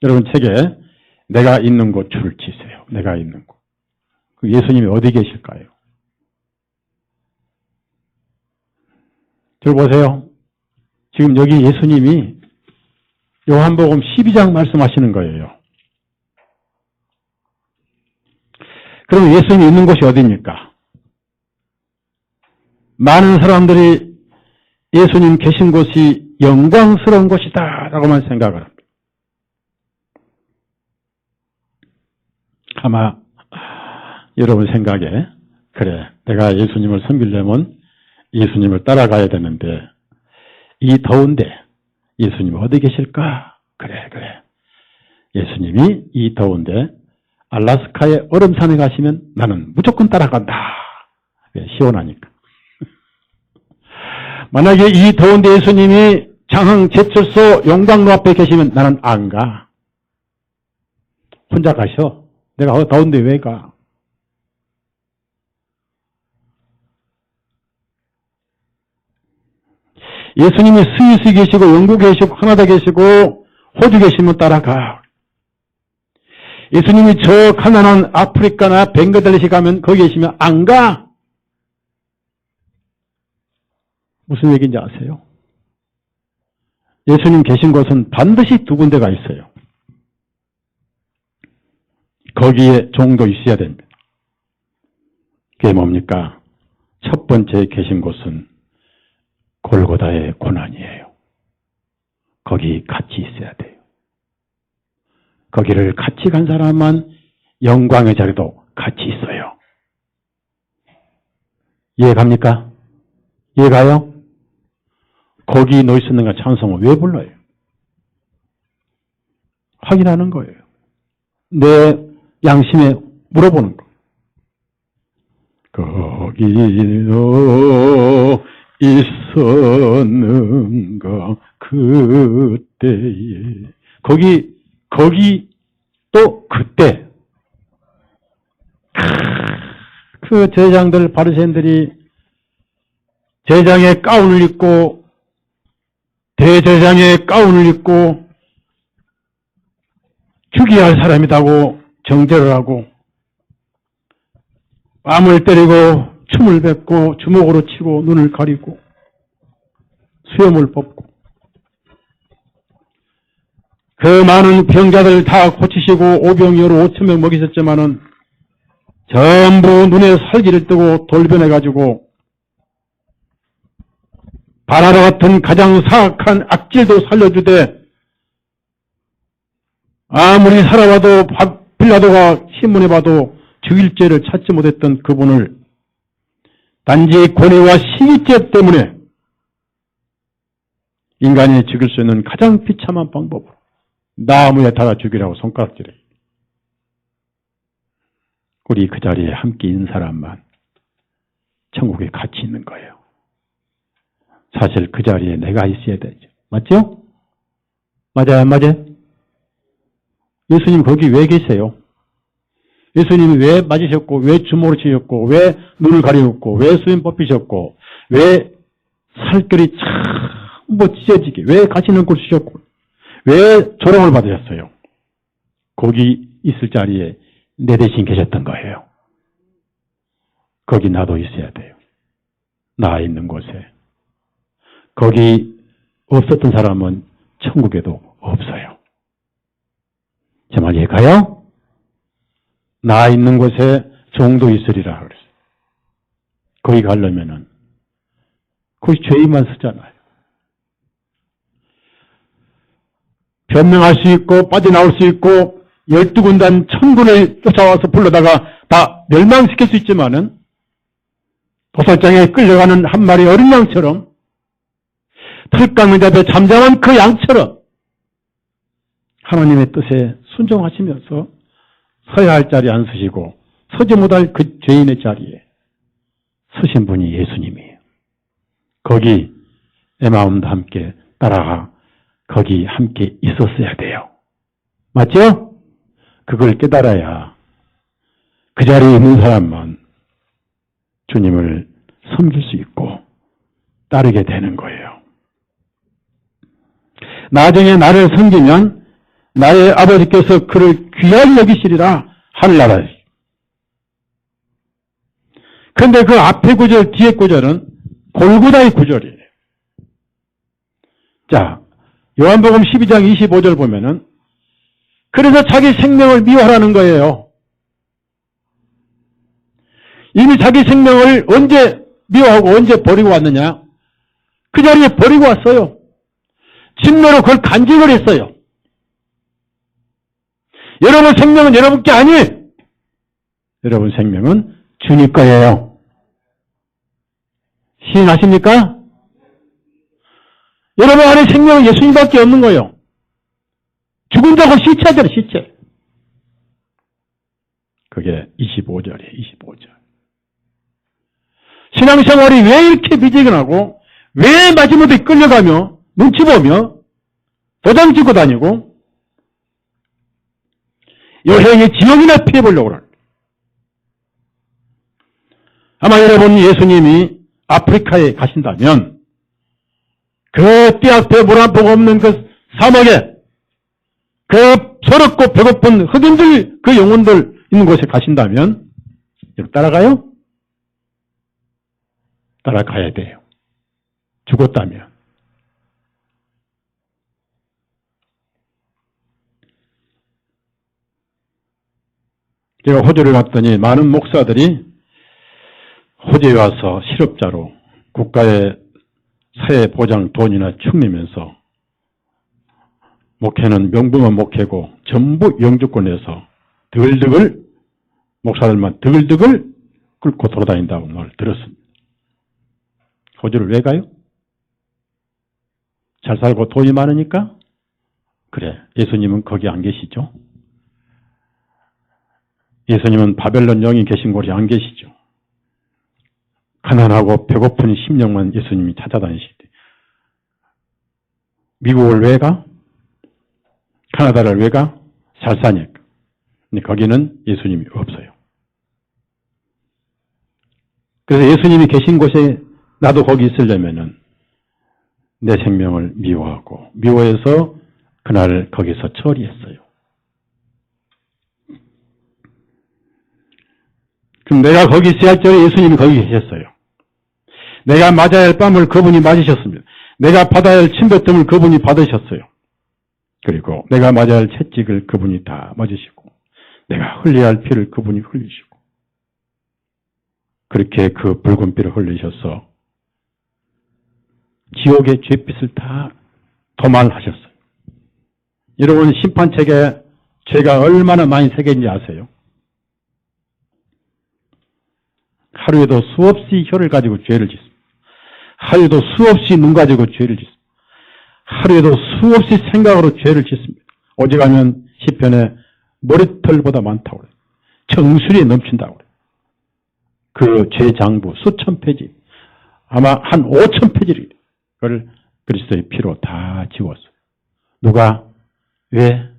여러분 책에 내가 있는 곳 줄을 치세요. 내가 있는 곳. 그 예수님이 어디 계실까요? 저 보세요. 지금 여기 예수님이 요한복음 12장 말씀하시는 거예요. 그럼 예수님이 있는 곳이 어디입니까? 많은 사람들이 예수님 계신 곳이 영광스러운 곳이다 라고만 생각을 합니다. 아마 여러분 생각에 그래 내가 예수님을 섬기려면 예수님을 따라가야 되는데 이 더운데 예수님 어디 계실까? 그래 예수님이 이 더운데 알라스카의 얼음산에 가시면 나는 무조건 따라간다. 왜? 시원하니까. 만약에 이 더운데 예수님이 장흥 제철소 용광로 앞에 계시면 나는 안 가. 혼자 가셔. 내가 더운데 왜 가? 예수님이 스위스 계시고 영국 계시고 캐나다 계시고 호주 계시면 따라가. 예수님이 저 가난한 아프리카나 벵글라데시 가면 거기 계시면 안 가. 무슨 얘기인지 아세요? 예수님 계신 곳은 반드시 두 군데가 있어요. 거기에 종도 있어야 됩니다. 그게 뭡니까? 첫 번째 계신 곳은 골고다의 고난이에요. 거기 같이 있어야 돼요. 거기를 같이 간 사람만 영광의 자리도 같이 있어요. 이해 갑니까? 이해 가요? 거기 놓여 있었는가 찬송을 왜 불러요? 확인하는 거예요. 내 양심에 물어보는 거. 거기도 있었는가 그때에 거기 또 그때 그 제장들 바리새인들이 제장의 가운을 입고 대제장의 가운을 입고 죽여야 할 사람이라고 정죄를 하고 뺨을 때리고 춤을 뱉고 주먹으로 치고 눈을 가리고 수염을 뽑고 그 많은 병자들 다 고치시고 오병이어로 5,000명 먹이셨지만은 전부 눈에 살기를 뜨고 돌변해가지고 바나나 같은 가장 사악한 악질도 살려주되 아무리 살아봐도 빌라도가 신문에 봐도 죽일 죄를 찾지 못했던 그분을 단지 권위와 시기죄 때문에 인간이 죽일 수 있는 가장 비참한 방법으로 나무에 달아 죽이라고 손가락질해. 우리 그 자리에 함께 있는 사람만 천국에 같이 있는 거예요. 사실 그 자리에 내가 있어야 되죠. 맞죠? 맞아요, 안 맞아요? 예수님 거기 왜 계세요? 예수님이 왜 맞으셨고, 왜 주먹으로 치셨고, 왜 눈을 가리셨고, 왜 수염 뽑히셨고, 왜 살결이 전부 찢어지게, 왜 가시는 꼴 쓰셨고, 왜 조롱을 받으셨어요? 거기 있을 자리에 내 대신 계셨던 거예요. 거기 나도 있어야 돼요. 나 있는 곳에. 거기 없었던 사람은 천국에도 없어요. 제 말 이해가요? 나 있는 곳에 종도 있으리라 그랬어요. 거기 가려면은 거기 죄인만 쓰잖아요. 변명할 수 있고 빠져나올 수 있고 12군단 1000군을 쫓아와서 불러다가 다 멸망시킬 수 있지만은 도살장에 끌려가는 한 마리 어린 양처럼 털강을 잡에 잠잠한 그 양처럼 하나님의 뜻에 순종하시면서 서야 할 자리에 안 서시고 서지 못할 그 죄인의 자리에 서신 분이 예수님이에요. 거기 내 마음도 함께 따라가 거기 함께 있었어야 돼요. 맞죠? 그걸 깨달아야 그 자리에 있는 사람만 주님을 섬길 수 있고 따르게 되는 거예요. 나중에 나를 섬기면 나의 아버지께서 그를 귀하게 여기시리라 하늘나라에. 그런데 그 앞에 구절 뒤에 구절은 골고다의 구절이에요. 자, 요한복음 12장 25절 보면은 그래서 자기 생명을 미워하라는 거예요. 이미 자기 생명을 언제 미워하고 언제 버리고 왔느냐? 그 자리에 버리고 왔어요. 진노로 그걸 간직을 했어요. 여러분 생명은 여러분 게 아니에요. 여러분 생명은 주님 거예요. 시인하십니까? 여러분 안에 생명은 예수님밖에 없는 거예요. 죽은 자고 시체잖아요, 시체. 그게 25절이에요, 25절. 신앙생활이 왜 이렇게 미지근하고, 왜 마지못해 끌려가며, 눈치 보며, 도장 찍고 다니고, 여행의 지옥이나 피해보려고 그래요. 아마 여러분 예수님이 아프리카에 가신다면, 그 띠앞에 물 한 푼 없는 그 사막에, 그 서럽고 배고픈 흑인들, 그 영혼들 있는 곳에 가신다면, 따라가요? 따라가야 돼요. 죽었다면. 제가 호주를 갔더니 많은 목사들이 호주에 와서 실업자로 국가의 사회보장 돈이나 축내면서 목회는 명분만 목회고 전부 영주권에서 드글드글 목사들만 드글드글 끌고 돌아다닌다고 말 들었습니다. 호주를 왜 가요? 잘 살고 돈이 많으니까? 그래, 예수님은 거기 안 계시죠? 예수님은 바벨론 영이 계신 곳에 안 계시죠? 가난하고 배고픈 심령만 예수님이 찾아다니실 때 미국을 왜 가? 카나다를 왜 가? 잘 사니까. 근데 거기는 예수님이 없어요. 그래서 예수님이 계신 곳에 나도 거기 있으려면은 내 생명을 미워하고 미워해서 그날 거기서 처리했어요. 그럼 내가 거기 있어야 할 적에 예수님이 거기 계셨어요. 내가 맞아야 할 뺨을 그분이 맞으셨습니다. 내가 받아야 할 침뱉음을 그분이 받으셨어요. 그리고 내가 맞아야 할 채찍을 그분이 다 맞으시고 내가 흘려야 할 피를 그분이 흘리시고 그렇게 그 붉은 피를 흘리셔서 지옥의 죄빛을 다 도말하셨어요. 여러분 심판책에 죄가 얼마나 많이 새겨있는지 아세요? 하루에도 수없이 혀를 가지고 죄를 짓습니다. 하루에도 수없이 눈 가지고 죄를 짓습니다. 하루에도 수없이 생각으로 죄를 짓습니다. 오직하면 시편에 머리털보다 많다고 그래요. 정수리에 넘친다고 그래요. 그 죄 장부 수천 페이지, 아마 한 5천 페이지를 그걸 그리스도의 피로 다 지웠어요. 누가? 왜?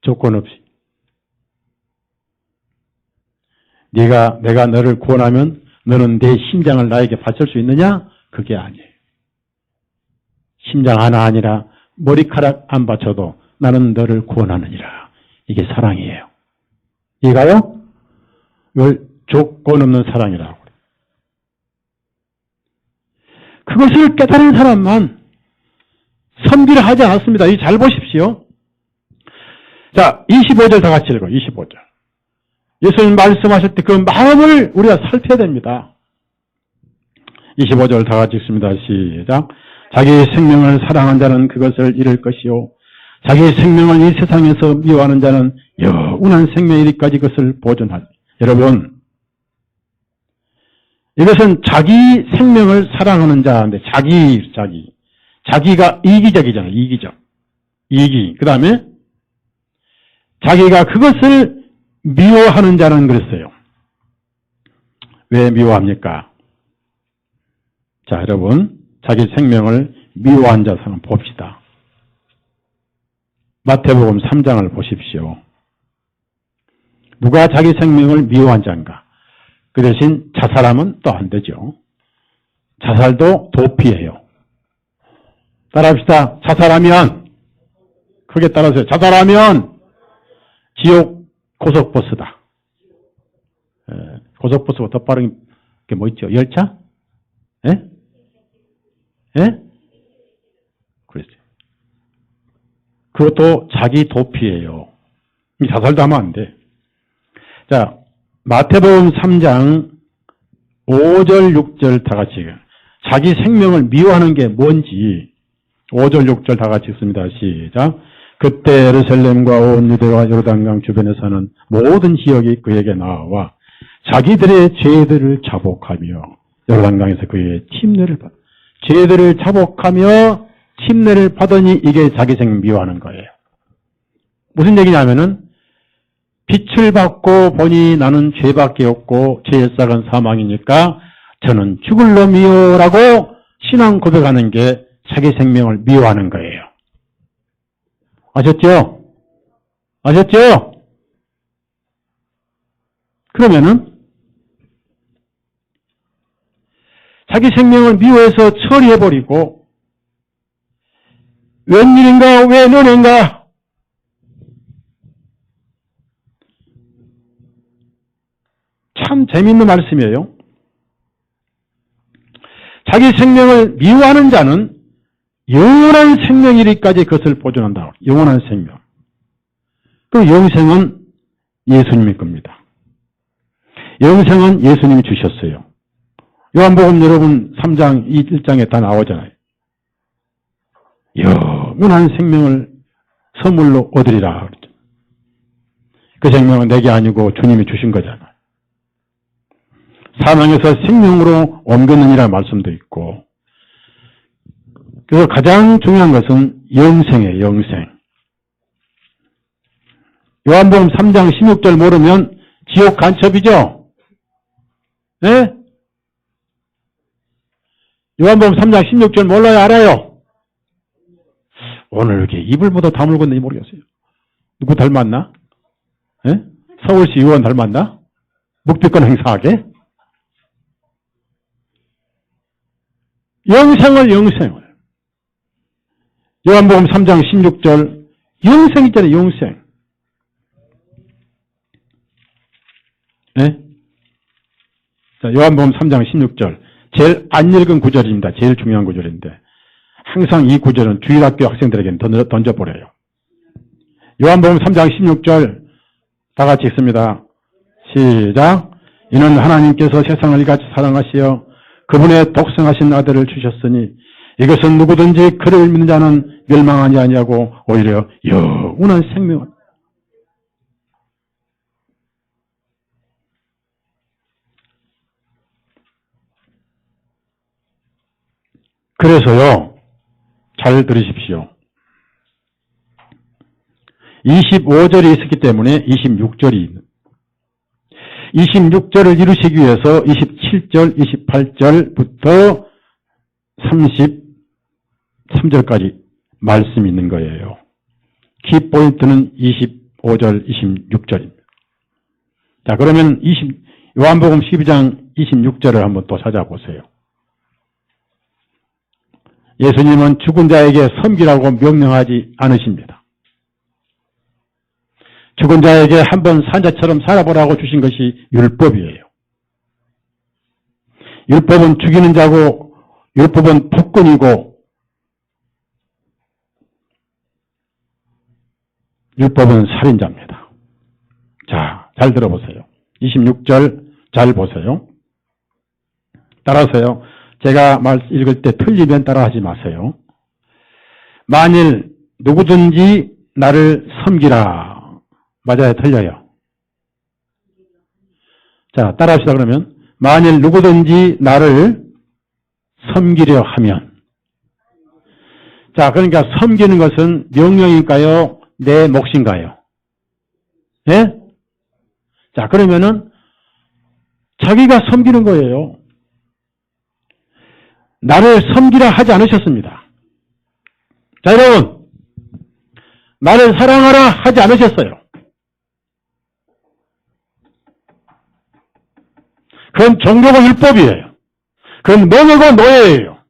조건 없이. 내가 너를 구원하면 너는 내 심장을 나에게 바칠 수 있느냐? 그게 아니에요. 심장 하나 아니라 머리카락 안 바쳐도 나는 너를 구원하느니라. 이게 사랑이에요. 이가요? 이걸 조건 없는 사랑이라고 그래요. 그것을 깨달은 사람만 선비를 하지 않았습니다. 이 잘 보십시오. 자, 25절 다 같이 읽어요. 25절. 예수님 말씀하실 때 그 마음을 우리가 살펴야 됩니다. 25절 다 같이 읽습니다. 시작. 자기의 생명을 사랑한 자는 그것을 잃을 것이요 자기의 생명을 이 세상에서 미워하는 자는 영원한 생명에 이르기까지 그것을 보존하리. 여러분, 이것은 자기 생명을 사랑하는 자인데 자기가 이기적이잖아요. 이기. 그 다음에 자기가 그것을 미워하는 자는 그랬어요. 왜 미워합니까? 자, 여러분, 자기 생명을 미워한 자 한번 봅시다. 마태복음 3장을 보십시오. 누가 자기 생명을 미워한 자인가? 그 대신 자살하면 또 안 되죠. 자살도 도피예요. 따라합시다. 자살하면, 크게 따라하세요. 자살하면 지옥 고속버스다. 고속버스보다 더 빠른 게 뭐 있죠? 열차? 예? 예? 그랬어요. 그것도 자기 도피예요. 자살도 하면 안 돼. 자, 마태복음 3장 5절, 6절 다 같이 자기 생명을 미워하는 게 뭔지 5절, 6절 다 같이 읽습니다. 시작. 그때 예루살렘과 온 유대와 요르단강 주변에 사는 모든 지역이 그에게 나와 자기들의 죄들을 자복하며 요르단강에서 그의 침례를 받아 죄들을 자복하며 침례를 받으니 이게 자기 생명 미워하는 거예요. 무슨 얘기냐면은 빛을 받고 보니 나는 죄밖에 없고 죄의 싹은 사망이니까 저는 죽을 놈이요 라고 신앙 고백하는 게 자기 생명을 미워하는 거예요. 아셨죠? 아셨죠? 그러면은 자기 생명을 미워해서 처리해버리고 웬일인가 왜 너넨가 참 재미있는 말씀이에요. 자기 생명을 미워하는 자는 영원한 생명이리까지 그것을 보존한다. 영원한 생명. 그 영생은 예수님의 겁니다. 영생은 예수님이 주셨어요. 요한복음 여러분 3장 1장에 다 나오잖아요. 영원한 생명을 선물로 얻으리라. 그 생명은 내게 아니고 주님이 주신 거잖아요. 사망에서 생명으로 옮겼느니라 말씀도 있고, 그래서 가장 중요한 것은 영생이에요. 영생. 요한복음 3장 16절 모르면 지옥 간첩이죠? 네? 요한복음 3장 16절 몰라요? 알아요? 오늘 이렇게 입을 모두 다물고 있는지 모르겠어요. 누구 닮았나? 네? 서울시 의원 닮았나? 묵비권 행사하게? 영생을. 요한복음 3장 16절 영생 있잖아요. 영생. 네? 자, 요한복음 3장 16절. 제일 안 읽은 구절입니다. 제일 중요한 구절인데. 항상 이 구절은 주일학교 학생들에게는 던져보래요. 요한복음 3장 16절 다 같이 읽습니다. 시작. 이는 하나님께서 세상을 이같이 사랑하시어 그분의 독생하신 아들을 주셨으니 이것은 누구든지 그를 믿는 자는 멸망하지 아니하고 오히려 영원한 생명을. 그래서요, 잘 들으십시오. 25절이 있었기 때문에 26절을 이루시기 위해서 27절, 28절부터 33절까지 말씀이 있는 거예요. 키포인트는 25절, 26절입니다. 자, 그러면 요한복음 12장 26절을 한번 또 찾아보세요. 예수님은 죽은 자에게 섬기라고 명령하지 않으십니다. 죽은 자에게 한번 산자처럼 살아보라고 주신 것이 율법이에요. 율법은 죽이는 자고 율법은 폭군이고 율법은 살인자입니다. 자, 잘 들어보세요. 26절 잘 보세요. 따라하세요. 제가 읽을 때 틀리면 따라하지 마세요. 만일 누구든지 나를 섬기라. 맞아요, 틀려요. 자, 따라합시다. 그러면 만일 누구든지 나를 섬기려 하면, 자, 그러니까 섬기는 것은 명령일까요? 내 몫인가요? 예? 자, 그러면은 자기가 섬기는 거예요. 나를 섬기라 하지 않으셨습니다. 자, 여러분, 나를 사랑하라 하지 않으셨어요. 그건 종교가 율법이에요. 그건 명예고 노예예요.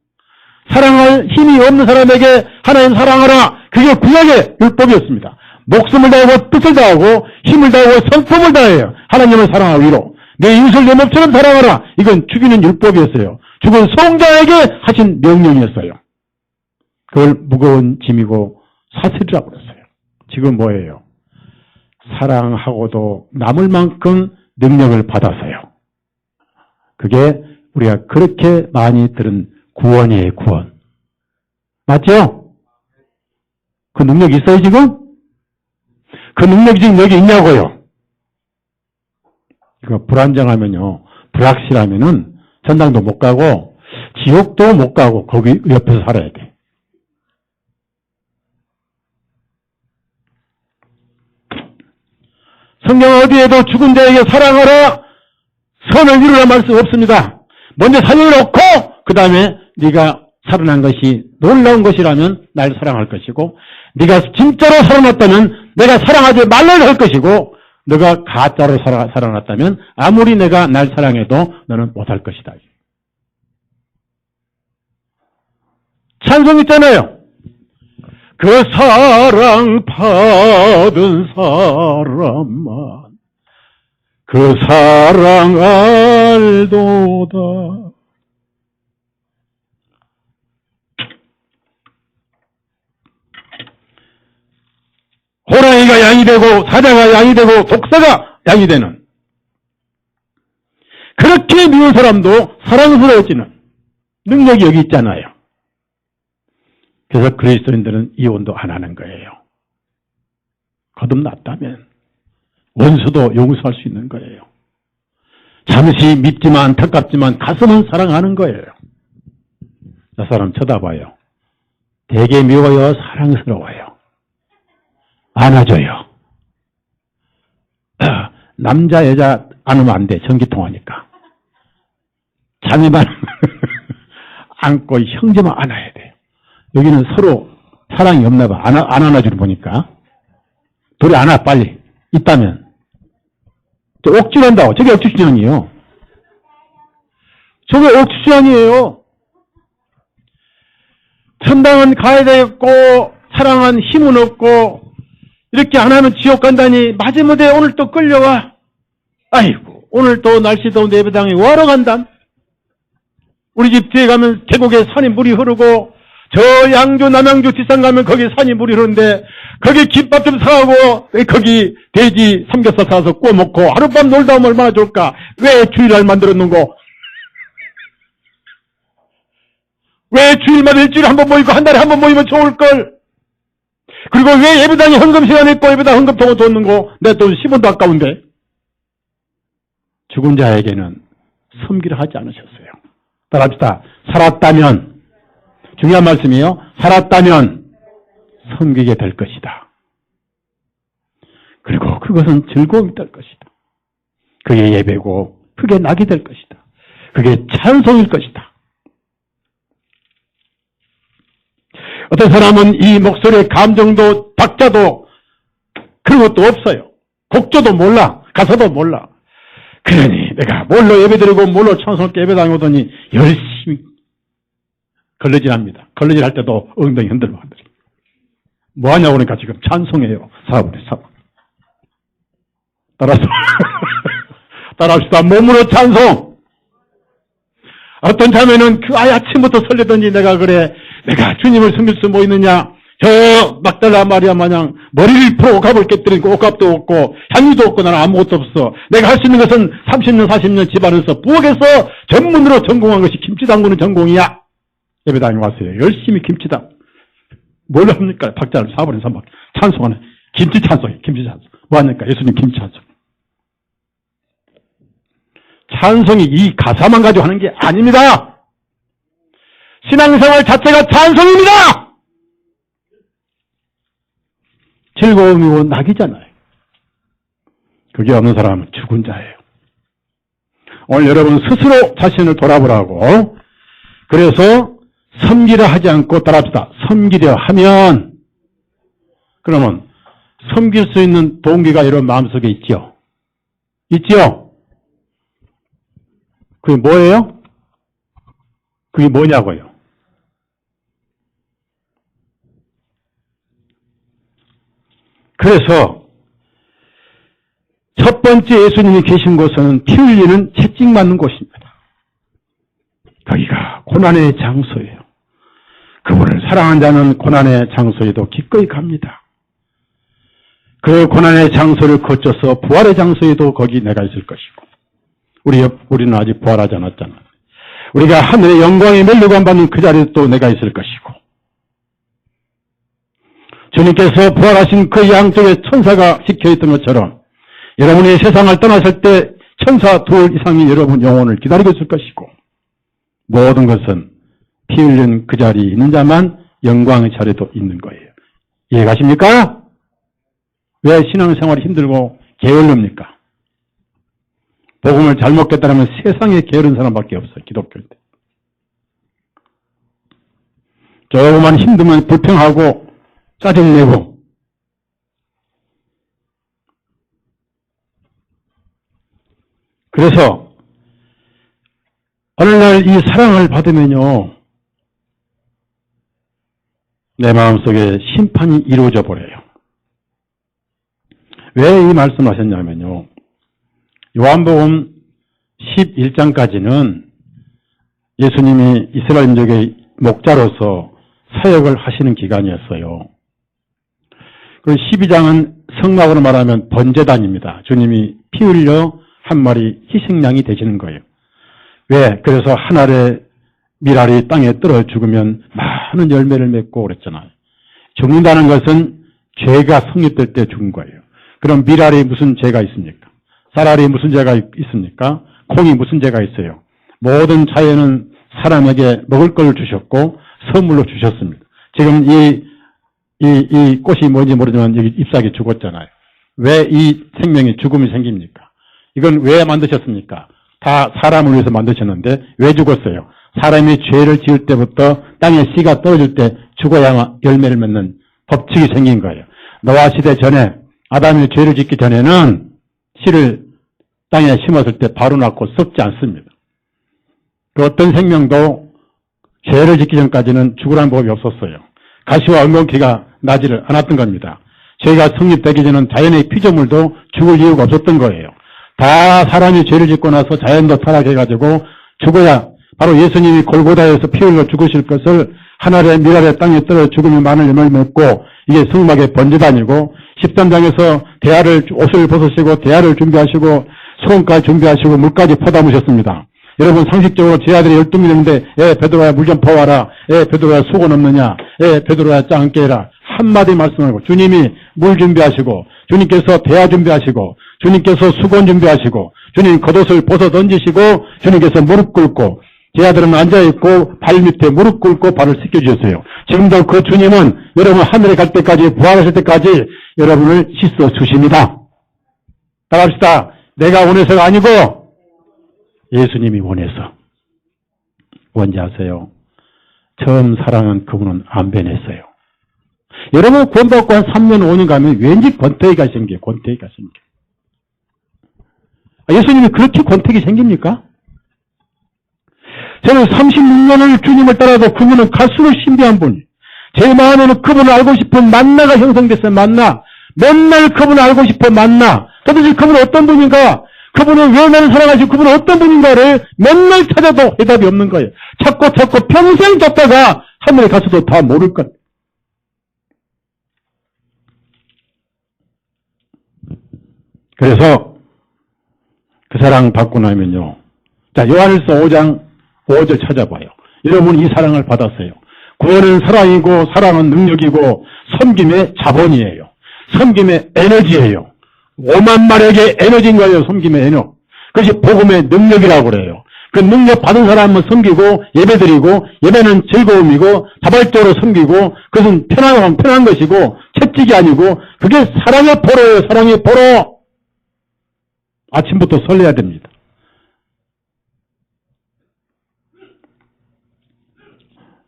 사랑할 힘이 없는 사람에게 하나님 사랑하라. 그게 구약의 율법이었습니다. 목숨을 다하고 뜻을 다하고 힘을 다하고 성품을 다해요. 하나님을 사랑하기 위로. 내 이웃을 내 몸처럼 사랑하라. 이건 죽이는 율법이었어요. 죽은 성자에게 하신 명령이었어요. 그걸 무거운 짐이고 사슬이라고 그랬어요. 지금 뭐예요? 사랑하고도 남을 만큼 능력을 받았어요. 그게 우리가 그렇게 많이 들은 구원이에요, 구원. 맞죠? 그 능력이 있어요, 지금? 그 능력이 지금 여기 있냐고요? 이거 불안정하면요, 불확실하면은 전당도 못 가고, 지옥도 못 가고, 거기 옆에서 살아야 돼. 성경 어디에도 죽은 자에게 사랑하라, 선을 이루라 말씀 없습니다. 먼저 살려놓고 그 다음에 네가 살아난 것이 놀라운 것이라면 날 사랑할 것이고, 네가 진짜로 살아났다면 내가 사랑하지 말라고 할 것이고, 너가 가짜로 살아났다면 아무리 내가 날 사랑해도 너는 못할 것이다. 찬송 있잖아요. 그 사랑 받은 사람만 그 사랑 알도다. 호랑이가 양이 되고 사자가 양이 되고 독사가 양이 되는, 그렇게 미운 사람도 사랑스러워지는 능력이 여기 있잖아요. 그래서 그리스도인들은 이혼도 안 하는 거예요. 거듭났다면 원수도 용서할 수 있는 거예요. 잠시 밉지만 안타깝지만 가슴은 사랑하는 거예요. 저 사람 쳐다봐요. 되게 미워요, 사랑스러워요. 안아줘요. 남자 여자 안으면 안 돼, 전기통화니까. 자매만 안고 형제만 안아야 돼. 여기는 서로 사랑이 없나 봐. 안 안아주는 보니까. 둘이 안아, 빨리. 있다면. 저 억지한다고. 저게 억지주장이에요. 저게 억지주장이에요. 천당은 가야 되겠고, 사랑은 힘은 없고, 이렇게 안 하면 지옥 간다니, 마지못해 오늘 또 끌려와. 아이고, 오늘 또 날씨 더운데 예배당에 뭐하러 간다? 우리 집 뒤에 가면 계곡에 산이 물이 흐르고 저 양주 남양주 뒷산 가면 거기 산이 물이 흐르는데 거기 김밥 좀 사가고 거기 돼지 삼겹살 사서 구워 먹고 하룻밤 놀다 오면 얼마나 좋을까? 왜 주일날 만들었는고? 왜 주일마다 일주일에 한 번 모이고 한 달에 한 번 모이면 좋을걸? 그리고 왜 예배당에 헌금 시간에 있고 예배당 헌금통을 뒀는고? 내 돈 10원도 아까운데. 죽은 자에게는 섬기려 하지 않으셨어요. 따라합시다. 살았다면, 중요한 말씀이에요. 살았다면 섬기게 될 것이다. 그리고 그것은 즐거움이 될 것이다. 그게 예배고 그게 낙이 될 것이다. 그게 찬송일 것이다. 어떤 사람은 이 목소리의 감정도 박자도 그런 것도 없어요. 곡조도 몰라. 가사도 몰라. 그러니 내가 뭘로 예배드리고 뭘로 찬송할게 예배당에 오더니 열심히 걸레질합니다. 걸레질 할 때도 엉덩이 흔들고 하더니 뭐 하냐고 그러니까 지금 찬송해요. 사부리 사부. 따라서 따라합시다. 몸으로 찬송. 어떤 자매는 그 아침부터 설레더니 내가 그래 내가 주님을 섬길 수 뭐 있느냐 저 막달라 마리아 마냥 머리를 펴 옷값을 깨뜨리고 옷값도 없고 향유도 없고 나는 아무것도 없어. 내가 할 수 있는 것은 30년 40년 집안에서 부엌에서 전문으로 전공한 것이 김치 담그는 전공이야. 예배당에 왔어요. 열심히 김치 담 뭘 합니까? 박자를 4번에 3번 찬송하네. 김치 찬송이에요. 김치 찬송. 뭐 합니까? 예수님 김치 찬송. 찬송이 이 가사만 가지고 하는 게 아닙니다. 신앙생활 자체가 찬송입니다. 즐거움이고 낙이잖아요. 그게 없는 사람은 죽은 자예요. 오늘 여러분 스스로 자신을 돌아보라고. 그래서 섬기려 하지 않고 따라합시다. 섬기려 하면 그러면 섬길 수 있는 동기가 여러분 마음속에 있죠? 있죠? 그게 뭐예요? 그게 뭐냐고요? 그래서 첫 번째 예수님이 계신 곳은 피 흘리는 채찍 맞는 곳입니다. 거기가 고난의 장소예요. 그분을 사랑한 자는 고난의 장소에도 기꺼이 갑니다. 그 고난의 장소를 거쳐서 부활의 장소에도 거기 내가 있을 것이고 우리는 아직 부활하지 않았잖아. 우리가 하늘의 영광의 멸류관 받는 그 자리에 또 내가 있을 것이고 주님께서 부활하신 그 양쪽에 천사가 지켜있던 것처럼 여러분이 세상을 떠나실 때 천사 2 이상이 여러분 영혼을 기다리고 있을 것이고 모든 것은 피 흘린 그 자리에 있는 자만 영광의 자리에도 있는 거예요. 이해가십니까? 왜 신앙생활이 힘들고 게을릅니까? 복음을 잘못 깼다면 세상에 게으른 사람밖에 없어요. 기독교일 때. 조금만 힘들면 불평하고 짜증내고 그래서 어느 날 이 사랑을 받으면요 내 마음속에 심판이 이루어져 버려요. 왜 이 말씀을 하셨냐면요 요한복음 11장까지는 예수님이 이스라엘 민족의 목자로서 사역을 하시는 기간이었어요. 그리고 12장은 성막으로 말하면 번제단입니다. 주님이 피 흘려 한 마리 희생양이 되시는 거예요. 왜? 그래서 한 알의 밀알이 땅에 떨어 죽으면 많은 열매를 맺고 그랬잖아요. 죽는다는 것은 죄가 성립될 때 죽은 거예요. 그럼 밀알이 무슨 죄가 있습니까? 쌀알이 무슨 죄가 있습니까? 콩이 무슨 죄가 있어요? 모든 자연은 사람에게 먹을 걸 주셨고 선물로 주셨습니다. 지금 이 꽃이 뭔지 모르지만 여기 잎사귀 죽었잖아요. 왜 이 생명이 죽음이 생깁니까? 이건 왜 만드셨습니까? 다 사람을 위해서 만드셨는데 왜 죽었어요? 사람이 죄를 지을 때부터 땅에 씨가 떨어질 때 죽어야만 열매를 맺는 법칙이 생긴 거예요. 노아 시대 전에 아담이 죄를 짓기 전에는 씨를 땅에 심었을 때 바로 낳고 썩지 않습니다. 그 어떤 생명도 죄를 짓기 전까지는 죽으라는 법이 없었어요. 가시와 엉겅퀴가 나지를 않았던 겁니다. 죄가 성립되기 전은 자연의 피조물도 죽을 이유가 없었던 거예요. 다 사람이 죄를 짓고 나서 자연도 타락해가지고 죽어야 바로 예수님이 골고다에서 피 흘려 죽으실 것을 하늘의 미랄의 땅에 떨어 죽음이 많은 힘을 맺고 이게 성막의 번제단이고 13장에서 옷을 벗으시고 대야를 준비하시고 수건까지 준비하시고 물까지 퍼담으셨습니다. 여러분 상식적으로 제 아들이 12명인데 베드로야 물 좀 퍼와라. 베드로야 수건 없느냐. 베드로야 짱 깨라. 한마디 말씀하고 주님이 물 준비하시고 주님께서 대야 준비하시고 주님께서 수건 준비하시고 주님 겉옷을 벗어 던지시고 주님께서 무릎 꿇고 제 아들은 앉아있고 발 밑에 무릎 꿇고 발을 씻겨주셨어요. 지금도 그 주님은 여러분 하늘에 갈 때까지 부활하실 때까지 여러분을 씻어 주십니다. 따라합시다. 내가 원해서가 아니고 예수님이 원해서. 뭔지 아세요? 처음 사랑한 그분은 안 변했어요. 여러분 구원받고 한 3년 5년 가면 왠지 권태기가 생겨요. 권태기가 생겨요. 예수님이 그렇게 권태기 생깁니까? 저는 36년을 주님을 따라도 그분은 갈수록 신비한 분이. 제 마음에는 그분을 알고 싶은 만나가 형성됐어요. 만나. 맨날 그분을 알고 싶어 만나. 도대체 그분은 어떤 분인가? 그분은 왜 나를 사랑하시고 그분은 어떤 분인가를 맨날 찾아도 해답이 없는 거예요. 찾고 평생 찾다가 하늘에 가서도 다 모를 것. 그래서 그 사랑 받고 나면요. 자, 요한일서 5장 5절 찾아봐요. 여러분 이 사랑을 받았어요. 구원은 사랑이고 사랑은 능력이고 섬김의 자본이에요. 섬김의 에너지예요. 5만 마력의 에너지인 거예요. 섬김의 에너지. 그것이 복음의 능력이라고 그래요. 그 능력 받은 사람은 섬기고 예배드리고 예배는 즐거움이고 자발적으로 섬기고 그것은 편한 것이고 채찍이 아니고 그게 사랑의 포로예요. 사랑의 포로. 아침부터 설레야 됩니다.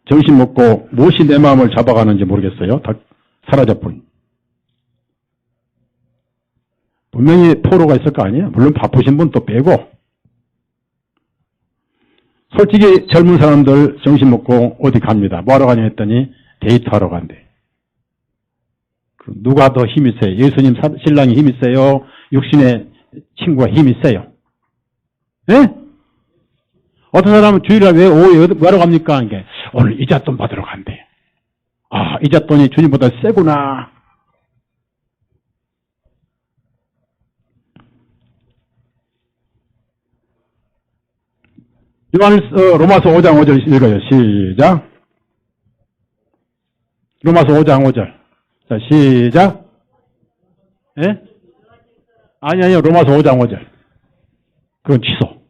점심 먹고 무엇이 내 마음을 잡아가는지 모르겠어요. 다 사라져버린. 분명히 포로가 있을 거 아니에요. 물론 바쁘신 분 또 빼고. 솔직히 젊은 사람들 점심 먹고 어디 갑니다. 뭐하러 가냐 했더니 데이트하러 간대. 누가 더 힘이 세요? 예수님 신랑이 힘이 세요? 육신의 친구가 힘이 세요? 예? 어떤 사람은 주일날 왜 오후에 뭐하러 갑니까? 이게 오늘 이잣돈 받으러 간대. 아, 이잣돈이 주님보다 세구나. 로마서 5장 5절 읽어요. 시작. 로마서 5장 5절. 자, 시작. 예? 아니요. 로마서 5장 5절. 그건 취소.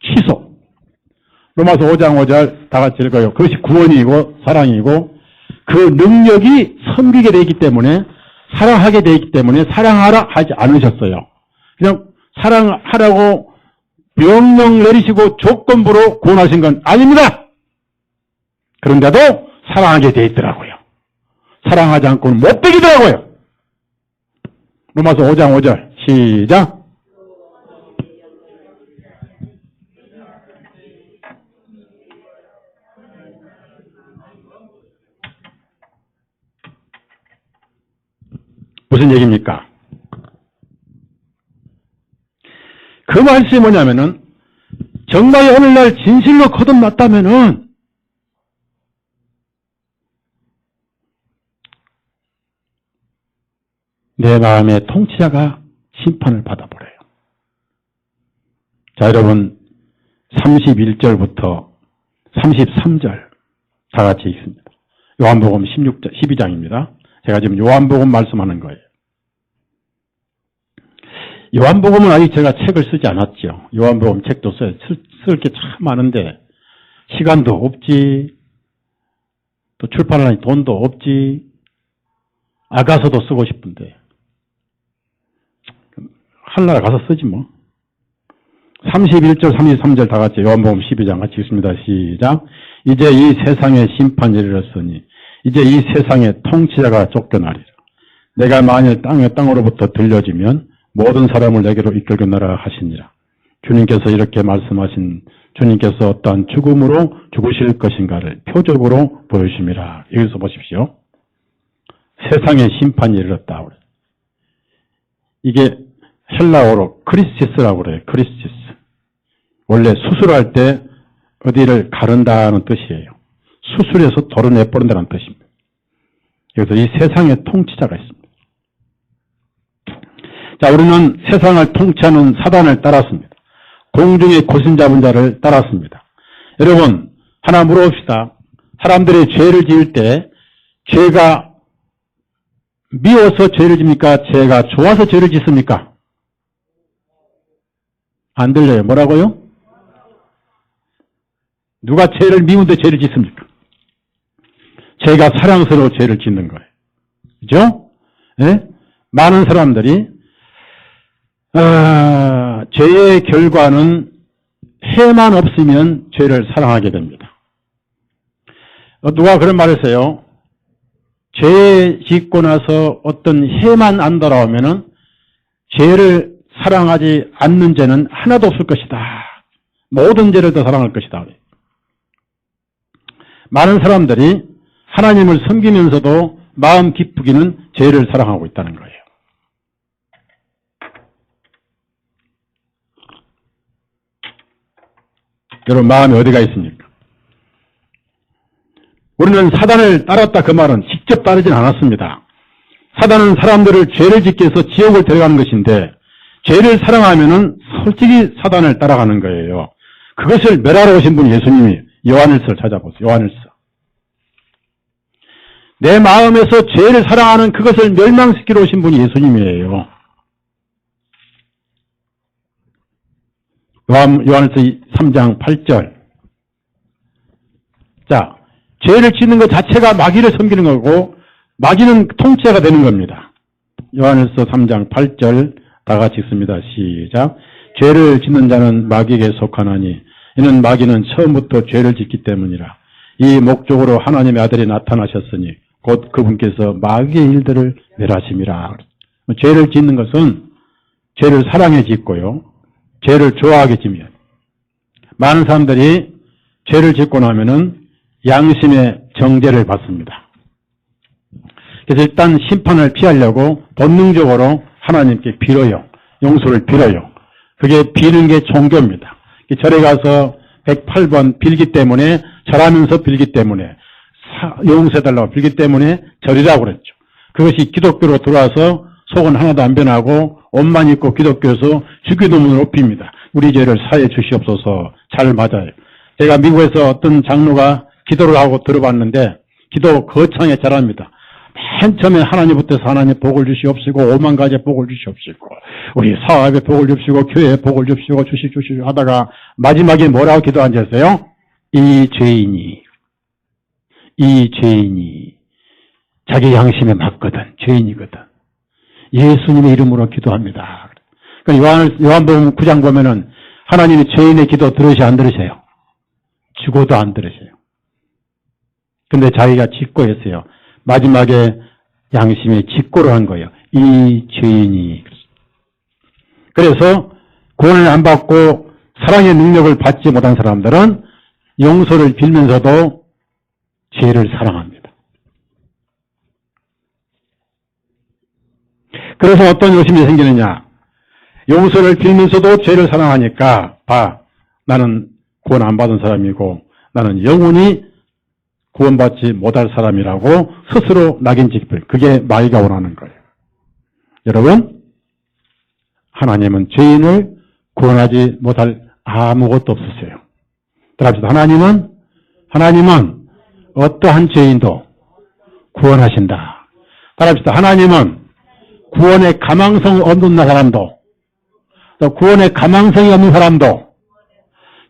취소. 로마서 5장 5절 다 같이 읽어요. 그것이 구원이고 사랑이고 그 능력이 섬기게 되기 때문에 사랑하게 되기 때문에 사랑하라 하지 않으셨어요. 그냥 사랑하라고 명령 내리시고 조건부로 구원하신 건 아닙니다. 그런데도 사랑하게 돼 있더라고요. 사랑하지 않고는 못 되기더라고요. 로마서 5장 5절 시작. 무슨 얘기입니까? 그 말씀이 뭐냐면은 정말 오늘날 진실로 거듭났다면은 내 마음의 통치자가 심판을 받아버려요. 자, 여러분 31절부터 33절 다 같이 읽습니다. 요한복음 12장입니다. 제가 지금 요한복음 말씀하는 거예요. 요한복음은 아직 제가 책을 쓰지 않았죠. 요한복음 책도 써요. 쓸 게 참 많은데 시간도 없지, 또 출판하려니 돈도 없지, 아가서도 쓰고 싶은데 하늘나라 가서 쓰지 뭐. 31절 33절 다 같이 요한복음 12장 같이 읽습니다. 시작. 이제 이 세상의 심판이 이르렀으니 이제 이 세상의 통치자가 쫓겨나리라. 내가 만일 땅으로부터 들려지면 모든 사람을 내게로 이끌겠노라 하시니라. 주님께서 이렇게 말씀하신 주님께서 어떠한 죽음으로 죽으실 것인가를 표적으로 보여주심이라. 여기서 보십시오. 세상의 심판이 이르렀다. 이게 헬라어로 크리시스라고 그래요. 크리시스. 원래 수술할 때 어디를 가른다는 뜻이에요. 수술해서 도려내버린다는 뜻입니다. 그래서 이 세상의 통치자가 있습니다. 자, 우리는 세상을 통치하는 사단을 따랐습니다. 공중의 고신 잡은 자를 따랐습니다. 여러분, 하나 물어봅시다. 사람들이 죄를 지을 때 죄가 미워서 죄를 집니까? 죄가 좋아서 죄를 짓습니까? 안 들려요. 뭐라고요? 누가 죄를 미운데 죄를 짓습니까? 죄가 사랑스러워 죄를 짓는 거예요. 그죠? 네? 많은 사람들이 죄의 결과는 해만 없으면 죄를 사랑하게 됩니다. 누가 그런 말을 했어요. 죄 짓고 나서 어떤 해만 안 돌아오면은 죄를 사랑하지 않는 죄는 하나도 없을 것이다. 모든 죄를 다 사랑할 것이다. 많은 사람들이 하나님을 섬기면서도 마음 기쁘기는 죄를 사랑하고 있다는 거예요. 여러분, 마음이 어디가 있습니까? 우리는 사단을 따랐다 그 말은 직접 따르진 않았습니다. 사단은 사람들을 죄를 짓게 해서 지옥을 데려가는 것인데 죄를 사랑하면은 솔직히 사단을 따라가는 거예요. 그것을 멸하러 오신 분이 예수님이 요한일서를 찾아보세요. 요한일서. 내 마음에서 죄를 사랑하는 그것을 멸망시키러 오신 분이 예수님이에요. 요한일서 3장 8절. 자, 죄를 짓는 것 자체가 마귀를 섬기는 거고 마귀는 통치자가 되는 겁니다. 요한일서 3장 8절 다 같이 읽습니다. 시작. 죄를 짓는 자는 마귀에게 속하나니 이는 마귀는 처음부터 죄를 짓기 때문이라. 이 목적으로 하나님의 아들이 나타나셨으니 곧 그분께서 마귀의 일들을 멸하심이라. 죄를 짓는 것은 죄를 사랑해 짓고요. 죄를 좋아하게 지면. 많은 사람들이 죄를 짓고 나면은 양심의 정죄를 받습니다. 그래서 일단 심판을 피하려고 본능적으로 하나님께 빌어요. 용서를 빌어요. 그게 비는 게 종교입니다. 절에 가서 108번 빌기 때문에, 절하면서 빌기 때문에, 용서해달라고 빌기 때문에 절이라고 그랬죠. 그것이 기독교로 들어와서 속은 하나도 안 변하고 옷만 입고 기독교에서 주기도문을 높입니다. 우리 죄를 사해 주시옵소서. 잘 맞아요. 제가 미국에서 어떤 장로가 기도를 하고 들어봤는데 기도 거창에 잘합니다. 맨 처음에 하나님부터 하나님 복을 주시옵시고 5만 가지의 복을 주시옵시고 우리 사업에 복을 주시고 교회에 복을 주시고 주시고 하다가 마지막에 뭐라고 기도하셨어요? 이 죄인이 자기 양심에 맞거든. 죄인이거든. 예수님의 이름으로 기도합니다. 그러니까 요한복음 9장 보면은 하나님이 죄인의 기도 들으셔 안 들으세요? 죽어도 안 들으세요. 근데 자기가 직고했어요. 마지막에 양심에 직고를 한 거예요. 이 죄인이. 그래서 구원을 안 받고 사랑의 능력을 받지 못한 사람들은 용서를 빌면서도 죄를 사랑합니다. 그래서 어떤 욕심이 생기느냐. 용서를 빌면서도 죄를 사랑하니까 나는 구원 안 받은 사람이고 나는 영원히 구원받지 못할 사람이라고 스스로 낙인 찍힐. 그게 마귀가 원하는 거예요. 여러분, 하나님은 죄인을 구원하지 못할 아무것도 없으세요. 따라합시다. 하나님은 어떠한 죄인도 구원하신다. 따라합시다. 하나님은 구원의 가망성 없는 사람도 또 구원의 가망성이 없는 사람도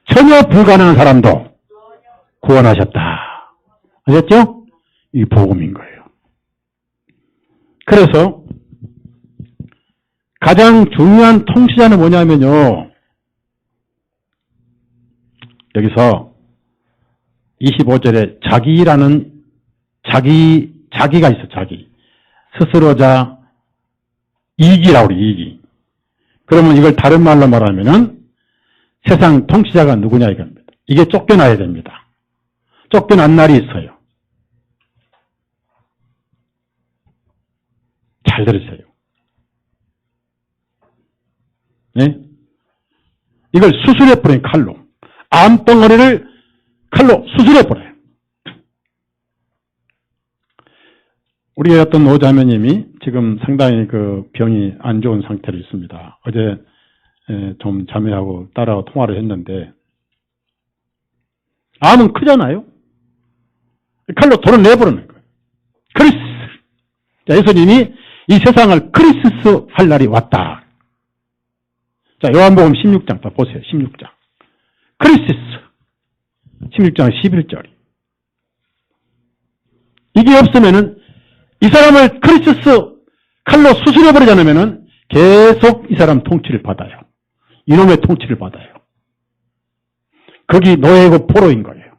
전혀 불가능한 사람도 구원하셨다. 아셨죠? 이 복음인 거예요. 그래서 가장 중요한 통치자는 뭐냐면요. 여기서 25절에 자기라는 자기가 있어. 자기. 스스로자 이기라고 그래. 이기. 그러면 이걸 다른 말로 말하면은 세상 통치자가 누구냐 이겁니다. 이게 쫓겨나야 됩니다. 쫓겨난 날이 있어요. 잘 들으세요. 이걸 수술해버린 칼로. 암덩어리를 칼로 수술해버려요. 우리 어떤 노자매님이 지금 상당히 그 병이 안 좋은 상태로 있습니다. 어제 좀 자매하고 딸하고 통화를 했는데, 암은 크잖아요? 칼로 도려내버리는 거예요. 크리스! 자, 예수님이 이 세상을 크리스스 할 날이 왔다. 자, 요한복음 16장 다 보세요. 16장. 크리스스. 16장 11절. 이게 없으면은 이 사람을 크리스스 칼로 수술해버리지 않으면은 계속 이 사람 통치를 받아요. 이놈의 통치를 받아요. 거기 노예고 포로인 거예요.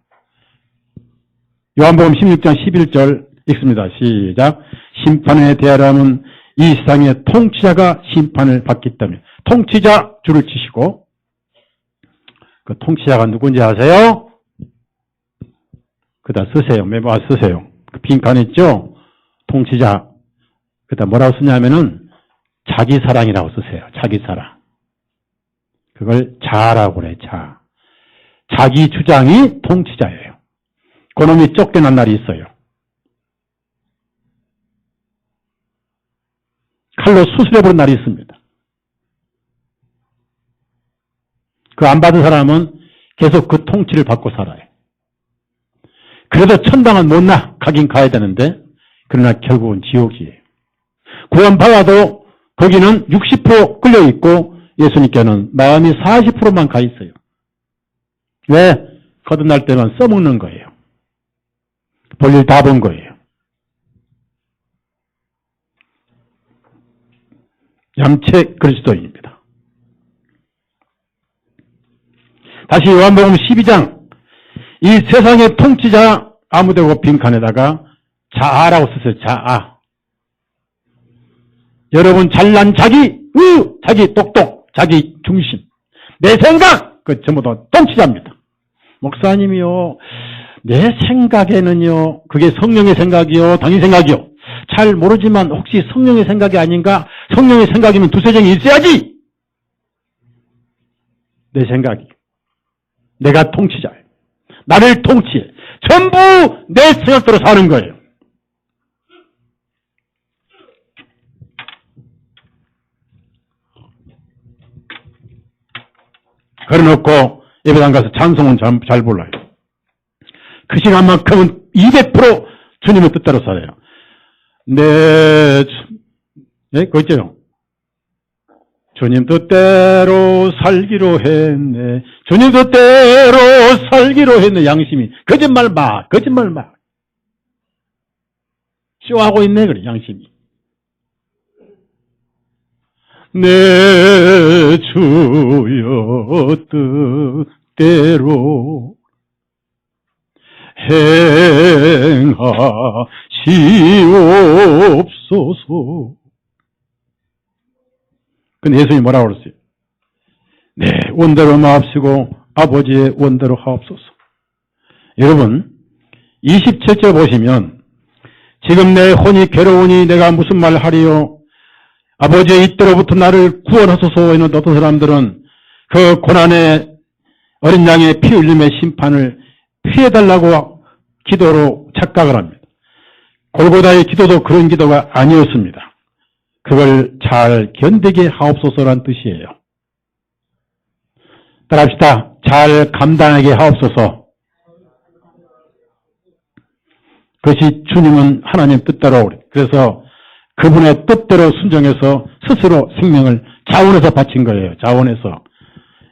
요한복음 16장 11절 읽습니다. 시작. 심판에 대하라면 이 세상의 통치자가 심판을 받기 때문에 통치자 줄을 치시고, 그 통치자가 누군지 아세요? 그다 쓰세요. 메모하 쓰세요. 그 빈칸 있죠? 통치자. 그다 뭐라고 쓰냐면은 자기 사랑이라고 쓰세요. 자기 사랑. 그걸 자라고 그래. 자. 자기 주장이 통치자예요. 그놈이 쫓겨난 날이 있어요. 칼로 수술해버린 날이 있습니다. 그 안 받은 사람은 계속 그 통치를 받고 살아요. 그래도 천당은 못 가긴 가야 되는데, 그러나 결국은 지옥이에요. 구원받아도 거기는 60% 끌려있고 예수님께는 마음이 40%만 가 있어요. 왜? 거듭날 때만 써먹는 거예요. 볼일 다 본 거예요. 양체 그리스도인입니다. 다시 요한복음 12장. 이 세상의 통치자 아무데고 빈칸에다가 자아라고 쓰세요. 자아. 여러분 잘난 자기, 자기 똑똑, 자기 중심, 내 생각, 그 전부 다 통치자입니다. 목사님이요, 내 생각에는요, 그게 성령의 생각이요, 당신 생각이요. 잘 모르지만 혹시 성령의 생각이 아닌가? 성령의 생각이면 두세 정이 있어야지. 내 생각이. 내가 통치자예요. 나를 통치해. 전부 내 생각대로 사는 거예요. 그래놓고 예배당 가서 찬송은 잘 몰라요. 그 시간만큼은 200% 주님의 뜻대로 살아요. 그거 있죠? 주님 뜻대로 살기로 했네. 주님 뜻대로 살기로 했네. 양심이. 거짓말 마. 쇼하고 있네. 그래, 양심이. 내 주여 뜻대로 행하시옵소서. 근데 예수님이 뭐라고 그랬어요? 네, 원대로 마옵시고 아버지의 원대로 하옵소서. 여러분 27절 보시면 지금 내 혼이 괴로우니 내가 무슨 말 하리요? 아버지의 이때로부터 나를 구원하소서. 이는 어떤 사람들은 그 고난의 어린 양의 피 흘림의 심판을 피해달라고 기도로 착각을 합니다. 골고다의 기도도 그런 기도가 아니었습니다. 그걸 잘 견디게 하옵소서란 뜻이에요. 따라합시다. 잘 감당하게 하옵소서. 그것이 주님은 하나님 뜻대로, 그래서 그분의 뜻대로 순종해서 스스로 생명을 자원해서 바친 거예요. 자원해서.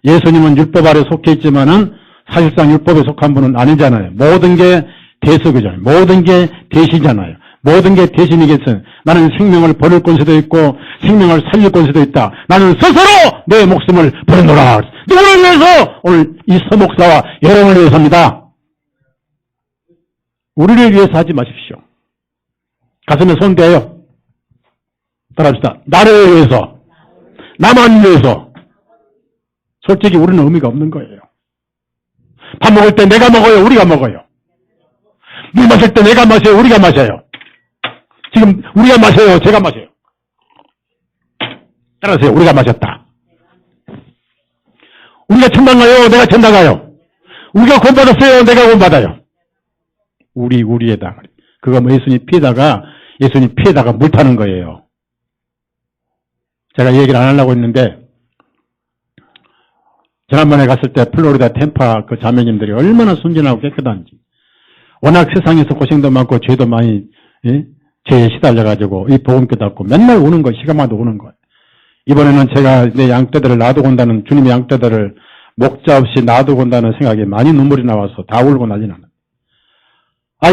예수님은 율법 아래 속해 있지만은 사실상 율법에 속한 분은 아니잖아요. 모든 게 대속이잖아요. 모든 게 대시잖아요. 모든 게 대신이겠어요. 나는 생명을 버릴 권세도 있고 생명을 살릴 권세도 있다. 나는 스스로 내 목숨을 버리노라. 누구를 위해서? 오늘 이 서목사와 여러분을 위해서 합니다. 우리를 위해서 하지 마십시오. 가슴에 손 대요. 따라합시다. 나를 위해서, 나만 위해서. 솔직히 우리는 의미가 없는 거예요. 밥 먹을 때 내가 먹어요, 우리가 먹어요. 물 마실 때 내가 마셔요, 우리가 마셔요. 지금 우리가 마셔요, 제가 마셔요. 따라하세요. 우리가 마셨다. 우리가 천당 가요? 내가 천당 가요? 우리가 구원 받았어요? 내가 구원 받아요? 우리에다. 그거 뭐 예수님 피에다가 물 타는 거예요. 제가 얘기를 안 하려고 했는데, 지난번에 갔을 때 플로리다 템파 그 자매님들이 얼마나 순진하고 깨끗한지. 워낙 세상에서 고생도 많고 죄도 많이, 죄에 시달려가지고 이 복음 깨닫고 맨날 우는 거, 시간마다 우는 거예요. 이번에는 제가 내 양떼들을 놔두고 온다는, 주님의 양떼들을 목자 없이 놔두고 온다는 생각에 많이 눈물이 나와서 다 울고 난리 나는.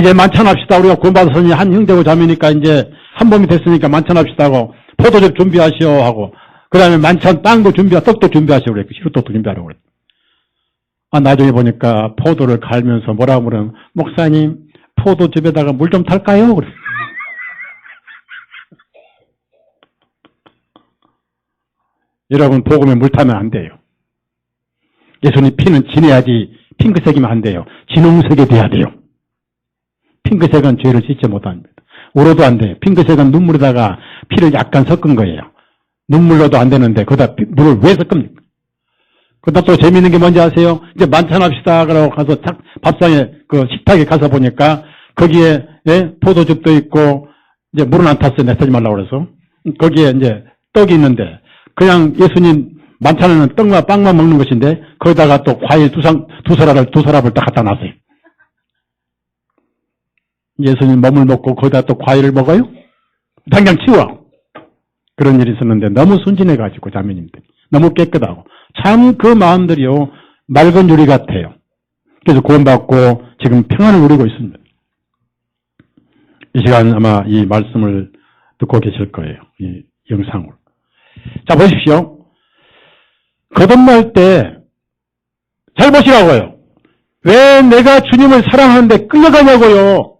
이제 만찬합시다. 우리가 구원받았으니 한 형제고 자매니까 이제 한 몸이 됐으니까 만찬합시다 하고 포도즙 준비하시오 하고 그 다음에 만찬 떡도 준비하시오 그랬고 시루떡도 준비하라고 그랬고. 나중에 보니까 포도를 갈면서 뭐라고 그러면 목사님 포도즙에다가 물 좀 탈까요? 그래. 여러분 복음에 물 타면 안 돼요. 예수님 피는 진해야지 핑크색이면 안 돼요. 진홍색이 돼야 돼요. 핑크색은 죄를 씻지 못합니다. 울어도 안 돼요. 핑크색은 눈물에다가 피를 약간 섞은 거예요. 눈물로도 안 되는데 거기다 물을 왜 섞습니까? 그다음 또 재미있는 게 뭔지 아세요? 이제 만찬합시다 그러고 가서 밥상에 그 식탁에 가서 보니까 거기에 포도즙도 있고 이제 물은 안 탔어요. 내타지 말라고 그래서 거기에 이제 떡이 있는데 그냥 예수님 만찬에는 떡과 빵만 먹는 것인데 거기다가 또 과일 두 서랍을 딱 갖다 놨어요. 예수님 몸을 먹고 거기다 또 과일을 먹어요? 당장 치워. 그런 일이 있었는데 너무 순진해가지고 자매님들 너무 깨끗하고 참 그 마음들이요 맑은 유리 같아요. 그래서 구원받고 지금 평안을 누리고 있습니다. 이 시간 아마 이 말씀을 듣고 계실 거예요. 이 영상으로. 자 보십시오. 거듭날 때 잘 보시라고요. 왜 내가 주님을 사랑하는데 끌려가냐고요.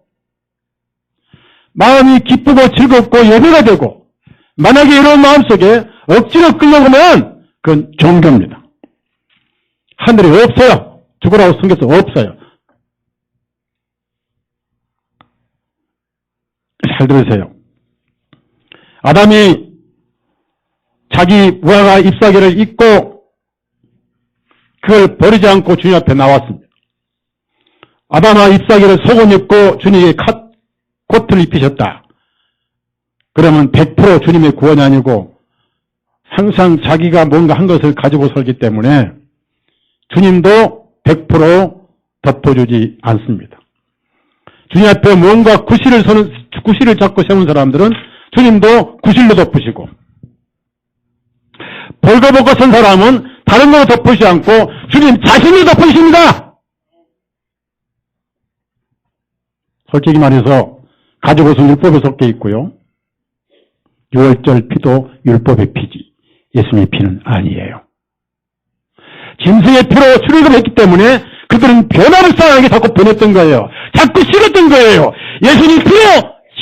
마음이 기쁘고 즐겁고 예배가 되고 만약에 이런 마음속에 억지로 끌려가면 그건 종교입니다. 하늘에 없어요. 죽으라고 생겨서 없어요. 잘 들으세요. 아담이 자기 무화과 잎사귀를 입고 그걸 버리지 않고 주님 앞에 나왔습니다. 아담아 잎사귀를 속옷 입고 주님에게 코트를 입히셨다. 그러면 100% 주님의 구원이 아니고 항상 자기가 뭔가 한 것을 가지고 살기 때문에 주님도 100% 덮어주지 않습니다. 주님 앞에 뭔가 구실을 잡고 세운 사람들은 주님도 구실로 덮으시고 벌거벗고 선 사람은 다른 걸로 덮으시지 않고 주님 자신을 덮으십니다. 솔직히 말해서 가죽 옷은 율법에 섞여 있고요. 유월절 피도 율법의 피지 예수님의 피는 아니에요. 짐승의 피로 출애굽했기 때문에 그들은 변화불쌍하게 자꾸 보냈던 거예요. 자꾸 싫었던 거예요. 예수님 피로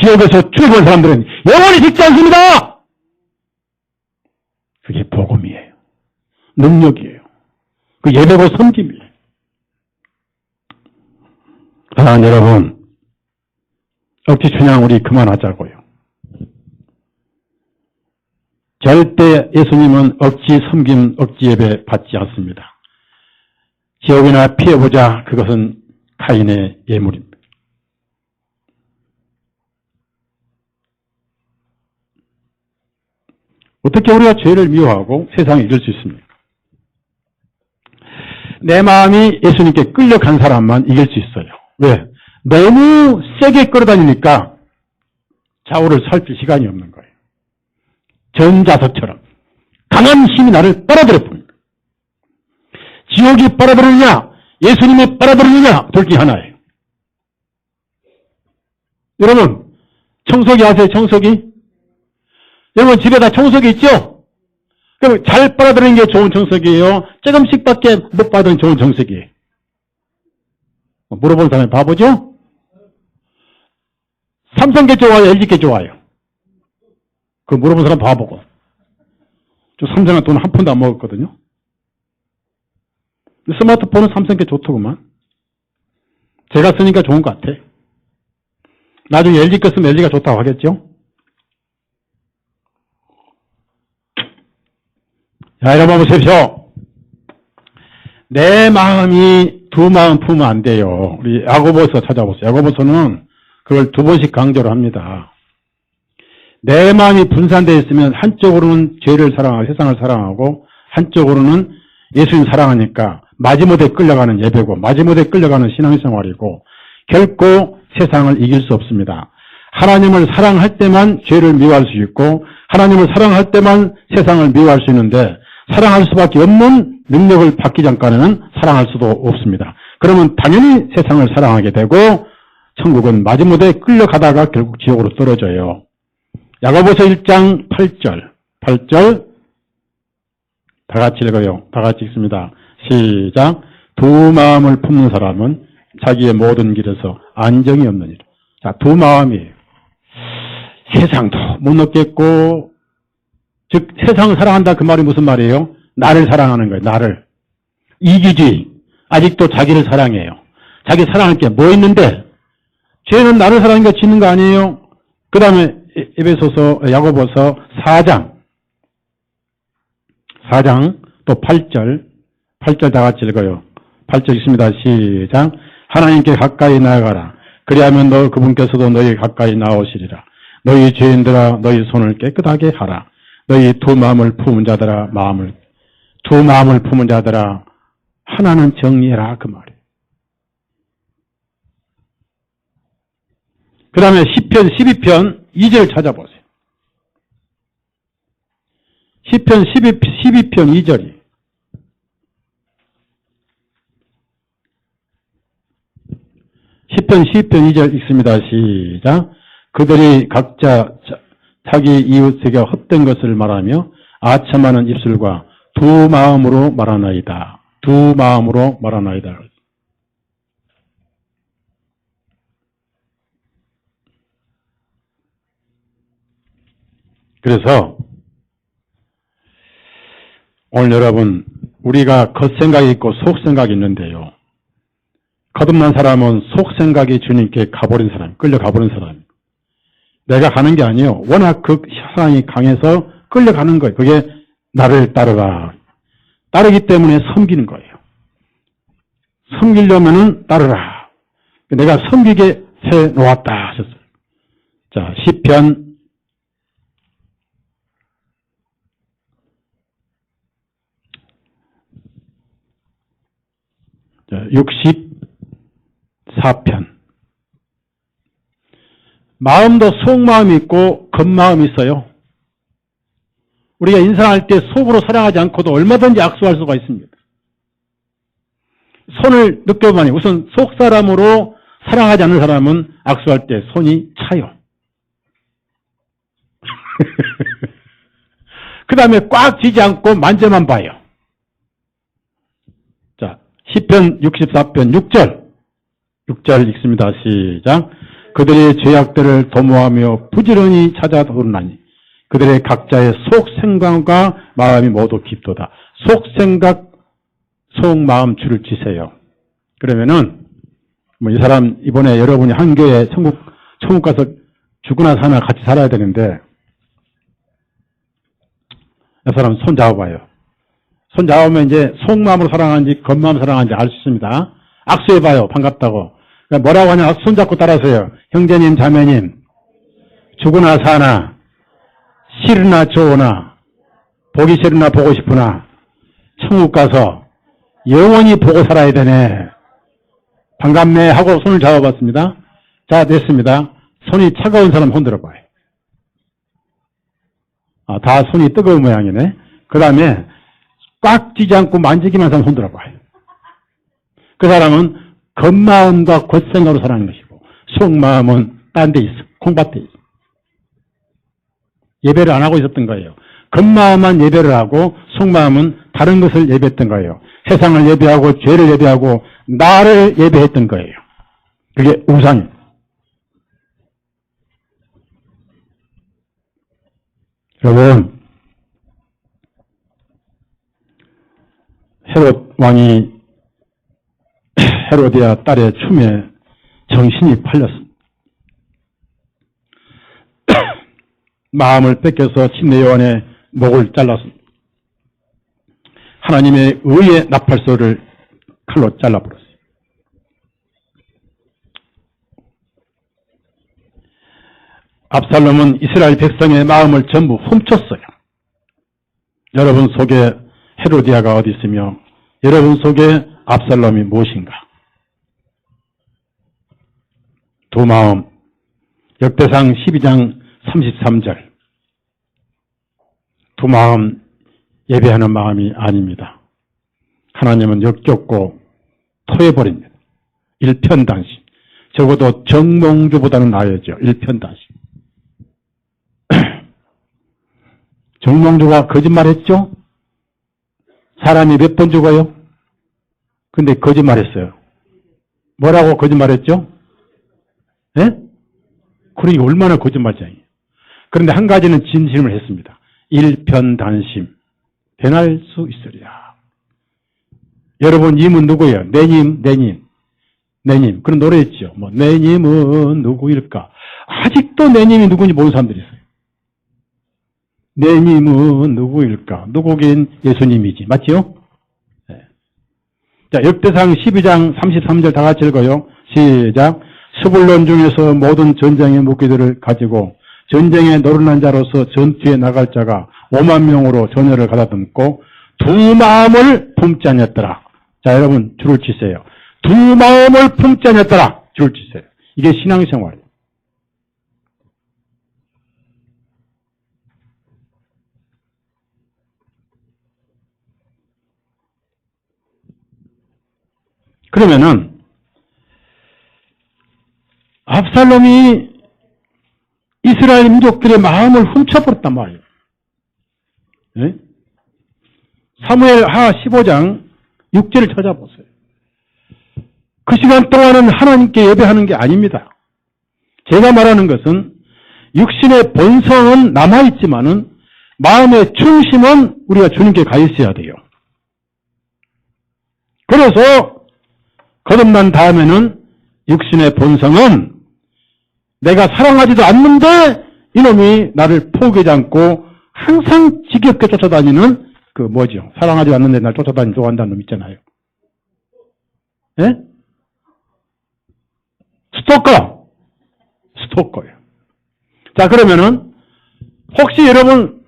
지옥에서 출애굽한 사람들은 영원히 죽지 않습니다. 그게 복음이에요. 능력이에요. 그 예배고 섬김이에요. 여러분 억지 춘향 우리 그만하자고요. 절대 예수님은 억지 섬김, 억지 예배 받지 않습니다. 지옥이나 피해보자 그것은 카인의 예물입니다. 어떻게 우리가 죄를 미워하고 세상에 이길 수 있습니까? 내 마음이 예수님께 끌려간 사람만 이길 수 있어요. 왜? 너무 세게 끌어다니니까 좌우를 살필 시간이 없는 거예요. 전자석처럼 강한 힘이 나를 빨아들여 봅니다. 지옥이 빨아들이느냐 예수님이 빨아들이느냐 둘 중에 하나예요. 여러분 청소기 아세요? 청소기? 여러분 집에 다 청소기 있죠? 그럼 잘 빨아들이는 게 좋은 청소기예요? 조금씩밖에 못 받은 좋은 청소기예요? 물어본 사람이 바보죠? 삼성게 좋아요? LG게 좋아요? 그 물어본 사람 바보고. 저 삼성은 돈 한 푼도 안 먹었거든요. 스마트폰은 삼성게 좋더구만. 제가 쓰니까 좋은 것 같아. 나중에 LG 거 쓰면 LG가 좋다고 하겠죠? 자, 여러분 보십시오. 내 마음이 두 마음 품으면 안 돼요. 우리 야고보서 찾아보세요. 야고보서는 그걸 두 번씩 강조를 합니다. 내 마음이 분산되어 있으면 한쪽으로는 죄를 사랑하고 세상을 사랑하고 한쪽으로는 예수님 사랑하니까 마지못해 끌려가는 예배고 마지못해 끌려가는 신앙생활이고 결코 세상을 이길 수 없습니다. 하나님을 사랑할 때만 죄를 미워할 수 있고 하나님을 사랑할 때만 세상을 미워할 수 있는데 사랑할 수밖에 없는 능력을 받기 전까지는 사랑할 수도 없습니다. 그러면 당연히 세상을 사랑하게 되고 천국은 마지못해 끌려가다가 결국 지옥으로 떨어져요. 야고보서 1장 8절 다 같이 읽어요. 다 같이 읽습니다. 시작. 두 마음을 품는 사람은 자기의 모든 길에서 안정이 없느니라. 자, 두 마음이에요. 세상도 못 넣겠고 즉 세상을 사랑한다 그 말이 무슨 말이에요? 나를 사랑하는 거예요. 나를. 이기주의. 아직도 자기를 사랑해요. 자기 사랑할 게 뭐 있는데 죄는 나를 사랑하니까 지는 거 아니에요? 그 다음에 야고보서 4장 또 8절 다 같이 읽어요. 8절 있습니다. 시작. 하나님께 가까이 나아가라. 그리하면 그분께서도 너희 가까이 나오시리라. 너희 죄인들아 너희 손을 깨끗하게 하라. 너희 두 마음을 품은 자들아 두 마음을 품은 자들아 하나는 정리해라 그 말이에요. 그 다음에 시편 12편 2절 찾아보세요. 시편 12편 2절이 시편 12편 2절 읽습니다. 시작. 그들이 각자 자기 이웃에게 헛된 것을 말하며 아첨하는 입술과 두 마음으로 말하나이다. 두 마음으로 말하나이다. 그래서 오늘 여러분 우리가 겉생각이 있고 속생각이 있는데요. 거듭난 사람은 속생각이 주님께 가버린 사람, 끌려가버린 사람. 내가 가는 게 아니에요. 워낙 그 사랑이 강해서 끌려가는 거예요. 그게 나를 따르라. 따르기 때문에 섬기는 거예요. 섬기려면은 따르라. 내가 섬기게 해 놓았다 하셨어요. 자, 시편 64편. 마음도 속마음이 있고 겉마음이 있어요. 우리가 인사할 때 속으로 사랑하지 않고도 얼마든지 악수할 수가 있습니다. 손을 느껴보니 우선 속사람으로 사랑하지 않는 사람은 악수할 때 손이 차요. 그 다음에 꽉 쥐지 않고 만져만 봐요. 자, 시편 64편 6절 읽습니다. 시작. 그들의 죄악들을 도모하며 부지런히 찾아오르나니 그들의 각자의 속생각과 마음이 모두 깊도다. 속생각, 속마음 줄을 치세요. 그러면은 이 사람 이번에 여러분이 한 교회 천국 가서 죽으나 사나 같이 살아야 되는데 이 사람 손 잡아봐요. 손 잡으면 이제 속마음으로 사랑하는지 겉마음으로 사랑하는지 알 수 있습니다. 악수해봐요. 반갑다고. 뭐라고 하냐? 손 잡고 따라서요. 형제님, 자매님, 죽으나 사나, 싫으나 좋으나, 보기 싫으나 보고 싶으나, 천국 가서 영원히 보고 살아야 되네. 반갑네 하고 손을 잡아봤습니다. 자, 됐습니다. 손이 차가운 사람 손 들어봐요. 다 손이 뜨거운 모양이네. 그 다음에 꽉 쥐지 않고 만지기만 하면 손 들어봐요. 그 사람은 겉마음과 겉생각으로 사랑하는 것이고 속마음은 딴 데 있어. 콩밭에 있어. 예배를 안 하고 있었던 거예요. 겉마음만 예배를 하고 속마음은 다른 것을 예배했던 거예요. 세상을 예배하고 죄를 예배하고 나를 예배했던 거예요. 그게 우상이에요. 여러분, 헤롯 왕이 헤로디아 딸의 춤에 정신이 팔렸습니다. 마음을 뺏겨서 침례 요한의 목을 잘랐습니다. 하나님의 의의 나팔소를 칼로 잘라버렸어요. 압살롬은 이스라엘 백성의 마음을 전부 훔쳤어요. 여러분 속에 헤로디아가 어디 있으며 여러분 속에 압살롬이 무엇인가? 두 마음, 역대상 12장 33절. 두 마음 예배하는 마음이 아닙니다. 하나님은 역겹고 토해버립니다. 일편단심. 적어도 정몽주보다는 나아야죠. 일편단심. 정몽주가 거짓말했죠? 사람이 몇 번 죽어요? 근데 거짓말했어요. 뭐라고 거짓말했죠? 예? 그러니까 얼마나 거짓말쟁이에요. 그런데 한 가지는 진심을 했습니다. 일편단심. 변할 수 있으리라. 여러분 님은 누구예요? 내님. 그런 노래 있죠. 뭐 내님은 누구일까? 아직도 내님이 누구인지 모르는 사람들이 있어요. 내님은 누구일까? 누구긴 예수님이지. 맞죠? 네. 자, 역대상 12장 33절 다 같이 읽어요. 시작. 스불론 중에서 모든 전쟁의 무기들을 가지고 전쟁에 노련한 자로서 전투에 나갈 자가 5만 명으로 전열을 가다듬고 두 마음을 품지 않았더라. 자, 여러분 줄을 치세요. 두 마음을 품지 않았더라. 줄을 치세요. 이게 신앙생활이에요. 그러면은 압살롬이 이스라엘 민족들의 마음을 훔쳐버렸단 말이에요. 네? 사무엘하 15장 6절을 찾아보세요. 그 시간 동안은 하나님께 예배하는 게 아닙니다. 제가 말하는 것은 육신의 본성은 남아있지만은 마음의 중심은 우리가 주님께 가 있어야 돼요. 그래서 거듭난 다음에는 육신의 본성은 내가 사랑하지도 않는데 이놈이 나를 포기하지 않고 항상 지겹게 쫓아다니는 그 뭐죠? 사랑하지 않는데 날 쫓아다니는 좋아한다는 놈 있잖아요. 예? 스토커예요. 자, 그러면은 혹시 여러분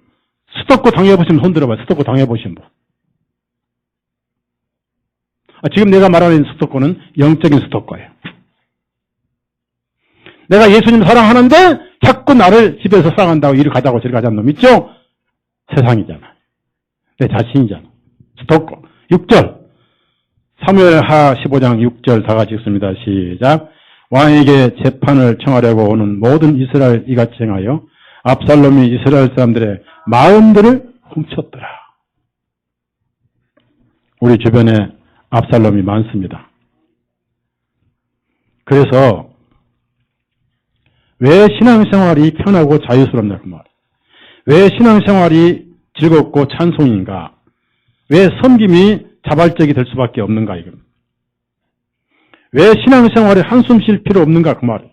스토커 당해보시면 손 들어봐요. 스토커 당해보신 분. 지금 내가 말하는 스토커는 영적인 스토커예요. 내가 예수님 사랑하는데 자꾸 나를 집에서 사랑한다고 이리 가자고 저리 가자는 놈 있죠? 세상이잖아. 내 자신이잖아. 스토커. 6절. 사무엘하 15장 6절 다 같이 읽습니다. 시작. 왕에게 재판을 청하려고 오는 모든 이스라엘 이같이 행하여 압살롬이 이스라엘 사람들의 마음들을 훔쳤더라. 우리 주변에 압살롬이 많습니다. 그래서 왜 신앙생활이 편하고 자유스럽냐 그 말. 왜 신앙생활이 즐겁고 찬송인가? 왜 섬김이 자발적이 될 수밖에 없는가 이겁니다. 왜 신앙생활에 한숨 쉴 필요 없는가 그 말이에요.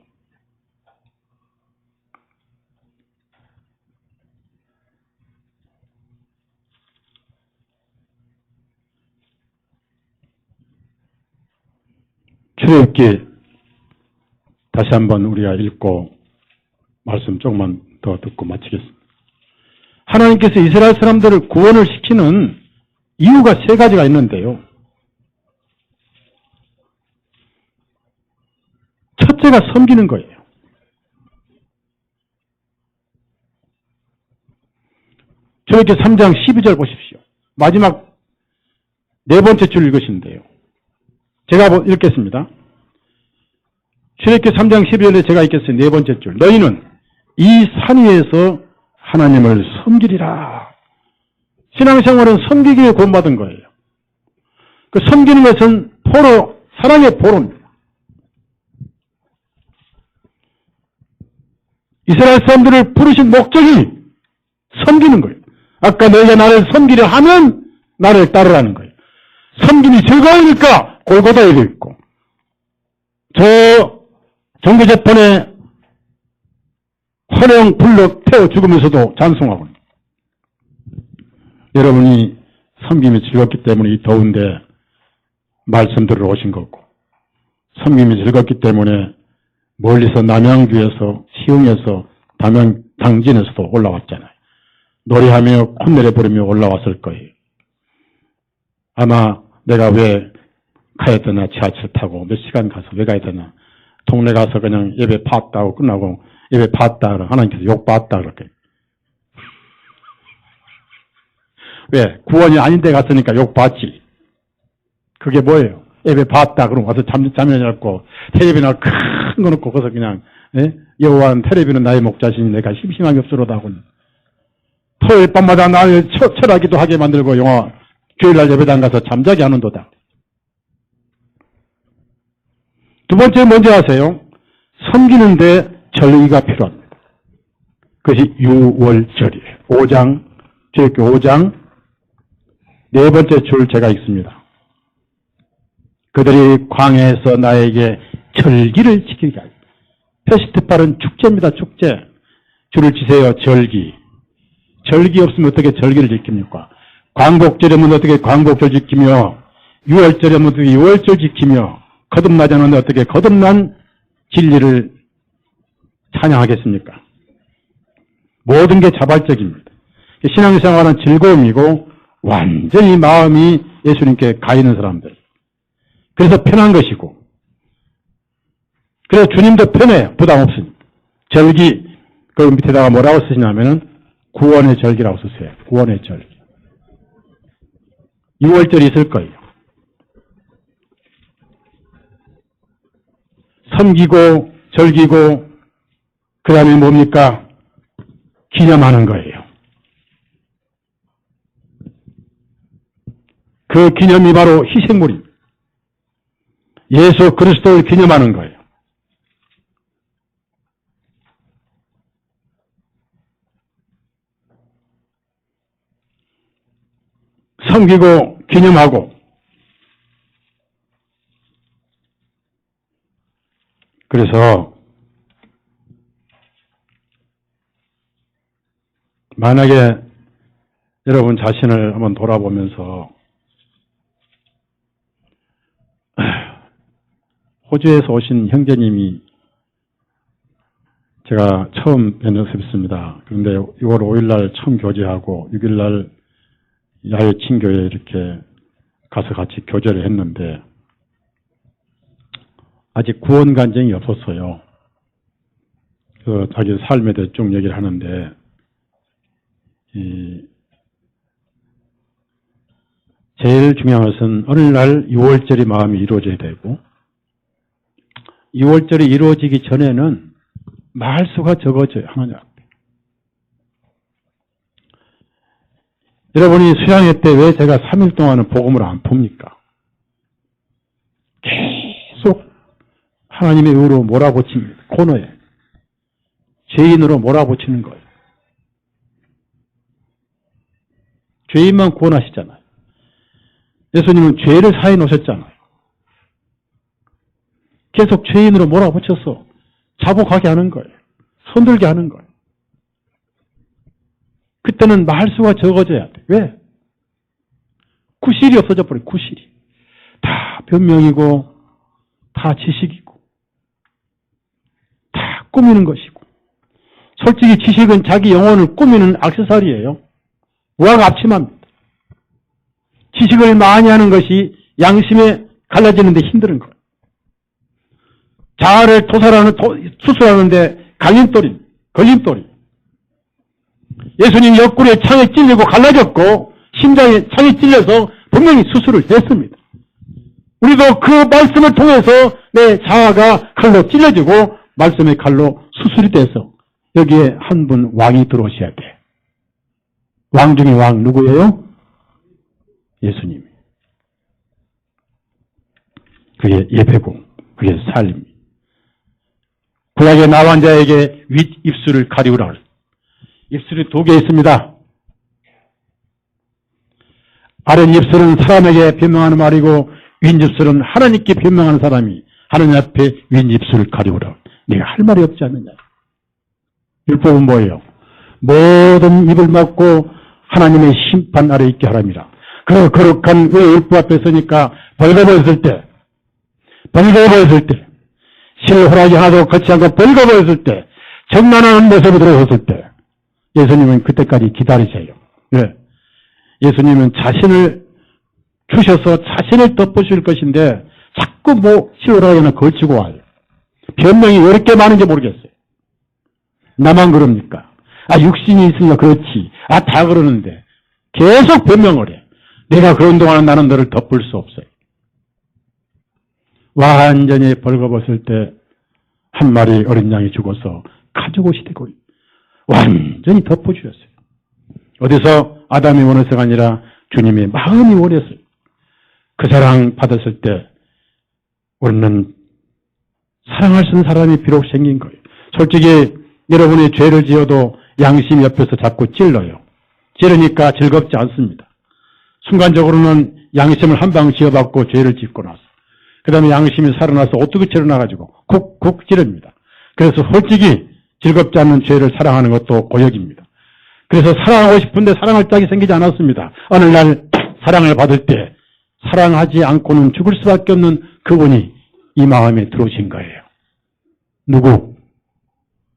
출애굽기 다시 한번 우리가 읽고 말씀 조금만 더 듣고 마치겠습니다. 하나님께서 이스라엘 사람들을 구원을 시키는 이유가 세 가지가 있는데요. 첫째가 섬기는 거예요. 출애굽기 3장 12절 보십시오. 마지막 네 번째 줄 읽으시는데요. 제가 읽겠습니다. 출애굽기 3장 12절에 제가 읽겠어요. 네 번째 줄. 너희는 이 산 위에서 하나님을 섬기리라. 신앙생활은 섬기기에 구원받은 거예요. 그 섬기는 것은 포로, 사랑의 포로입니다. 이스라엘 사람들을 부르신 목적이 섬기는 거예요. 아까 너희가 나를 섬기려 하면 나를 따르라는 거예요. 섬김이 즐거우니까 골고다에 있고 저 정교재판에 헌영 불력 태워 죽으면서도 찬송하고 여러분이 섬김이 즐겁기 때문에 이 더운데 말씀 들으러 오신 거고, 섬김이 즐겁기 때문에 멀리서 남양주에서, 시흥에서, 당진에서도 올라왔잖아요. 노래하며 콧노래 부르며 올라왔을 거예요. 아마 내가 왜 가야 되나, 지하철 타고 몇 시간 가서 왜 가야 되나, 동네 가서 그냥 예배 봤다 하고 끝나고 예배 봤다 그러면 하나님께서 욕 봤다 그렇게. 왜? 구원이 아닌데 갔으니까 욕 봤지. 그게 뭐예요? 예배 봤다 그러면 와서 잠이 잡고 텔레비나 큰 거 놓고 거기서 그냥, 예? 여호와는 텔레비는 나의 목자시니 내가 심심함이 없으로다 하고, 토요일 밤마다 나를 철하기도 하게 만들고 영화 주일날 예배당 가서 잠자게 하는도다. 두 번째 뭔지 아세요? 섬기는데 절기가 필요합니다. 그것이 유월절이에요. 5장, 주일교 5장 네 번째 줄 제가 읽습니다. 그들이 광야에서 나에게 절기를 지키게 하여. 페스티벌은 축제입니다. 축제. 줄을 지세요. 절기. 절기 없으면 어떻게 절기를 지킵니까? 광복절이면 어떻게 광복절 지키며, 유월절이면 어떻게 유월절 지키며, 거듭나자는 어떻게 거듭난 진리를 찬양하겠습니까? 모든 게 자발적입니다. 신앙생활은 즐거움이고 완전히 마음이 예수님께 가 있는 사람들. 그래서 편한 것이고, 그래서 주님도 편해요. 부담 없으니까. 절기, 그 밑에다가 뭐라고 쓰시냐면은 구원의 절기라고 쓰세요. 구원의 절기. 6월절이 있을 거예요. 섬기고 절기고 그 다음에 뭡니까? 기념하는 거예요. 그 기념이 바로 희생물입니다. 예수 그리스도를 기념하는 거예요. 섬기고 기념하고, 그래서 만약에 여러분 자신을 한번 돌아보면서 호주에서 오신 형제님이 제가 처음 뵙습니다. 그런데 6월 5일 날 처음 교제하고 6일 날 야외 친교에 이렇게 가서 같이 교제를 했는데 아직 구원 간증이 없었어요. 그 자기 삶에 대해 쭉 얘기를 하는데 제일 중요한 것은 어느 날 6월절이 마음이 이루어져야 되고 6월절이 이루어지기 전에는 말수가 적어져요. 하나님 앞에. 여러분이 수양회 때 왜 제가 3일 동안은 복음을 안 풉니까? 계속 하나님의 의로 몰아붙입니다. 코너에. 죄인으로 몰아붙이는 거예요. 죄인만 구원하시잖아요. 예수님은 죄를 사해 놓으셨잖아요. 계속 죄인으로 몰아붙여서 자복하게 하는 거예요. 손들게 하는 거예요. 그때는 말수가 적어져야 돼. 왜? 구실이 없어져 버려요. 구실이. 다 변명이고 다 지식이고 다 꾸미는 것이고, 솔직히 지식은 자기 영혼을 꾸미는 액세서리예요. 우화가 앞치마입니다. 지식을 많이 하는 것이 양심에 갈라지는데 힘든 거예요. 자아를 수술하는데 걸림돌이. 예수님 옆구리에 창에 찔리고 갈라졌고 심장에 창에 찔려서 분명히 수술을 했습니다. 우리도 그 말씀을 통해서 내 자아가 칼로 찔려지고 말씀의 칼로 수술이 돼서 여기에 한 분 왕이 들어오셔야 돼. 왕 중에 왕 누구예요? 예수님. 그게 예배고 그게 삶. 구약의 나환자에게 윗입술을 가리우라. 입술이 2개 있습니다. 아랫입술은 사람에게 변명하는 말이고 윗입술은 하나님께 변명하는 사람이 하나님 앞에 윗입술을 가리우라. 네가 할 말이 없지 않느냐. 율법은 뭐예요? 모든 입을 막고 하나님의 심판 아래 있게 하랍니다. 그 거룩한 왜 율법 앞에 서니까
벌거벗을 때, 실호락이 하나도 걷지 않고 벌거벗을 때, 정난하는 모습으로 들어섰을 때, 예수님은 그때까지 기다리세요. 왜? 예수님은 자신을 주셔서 자신을 덮어줄 것인데, 자꾸 실호락이 하나 걸치고 와요. 변명이 왜 이렇게 많은지 모르겠어요. 나만 그럽니까? 육신이 있으니까 그렇지. 다 그러는데. 계속 변명을 해. 내가 그런 동안은 나는 너를 덮을 수 없어요. 완전히 벌거벗을 때 한 마리 어린 양이 죽어서 가죽옷이 되고 완전히 덮어주셨어요. 어디서 아담이 원해서가 아니라 주님의 마음이 원했어요. 그 사랑 받았을 때 우리는 사랑할 수 있는 사람이 비록 생긴 거예요. 솔직히 여러분이 죄를 지어도 양심 옆에서 자꾸 찔러요. 찌르니까 즐겁지 않습니다. 순간적으로는 양심을 한 방 지어받고 죄를 짓고 나서 그 다음에 양심이 살아나서 오뚜기 찌르나가지고 쿡쿡 찌릅니다. 그래서 솔직히 즐겁지 않는 죄를 사랑하는 것도 고역입니다. 그래서 사랑하고 싶은데 사랑할 짝이 생기지 않았습니다. 어느 날 사랑을 받을 때 사랑하지 않고는 죽을 수밖에 없는 그분이 이 마음에 들어오신 거예요.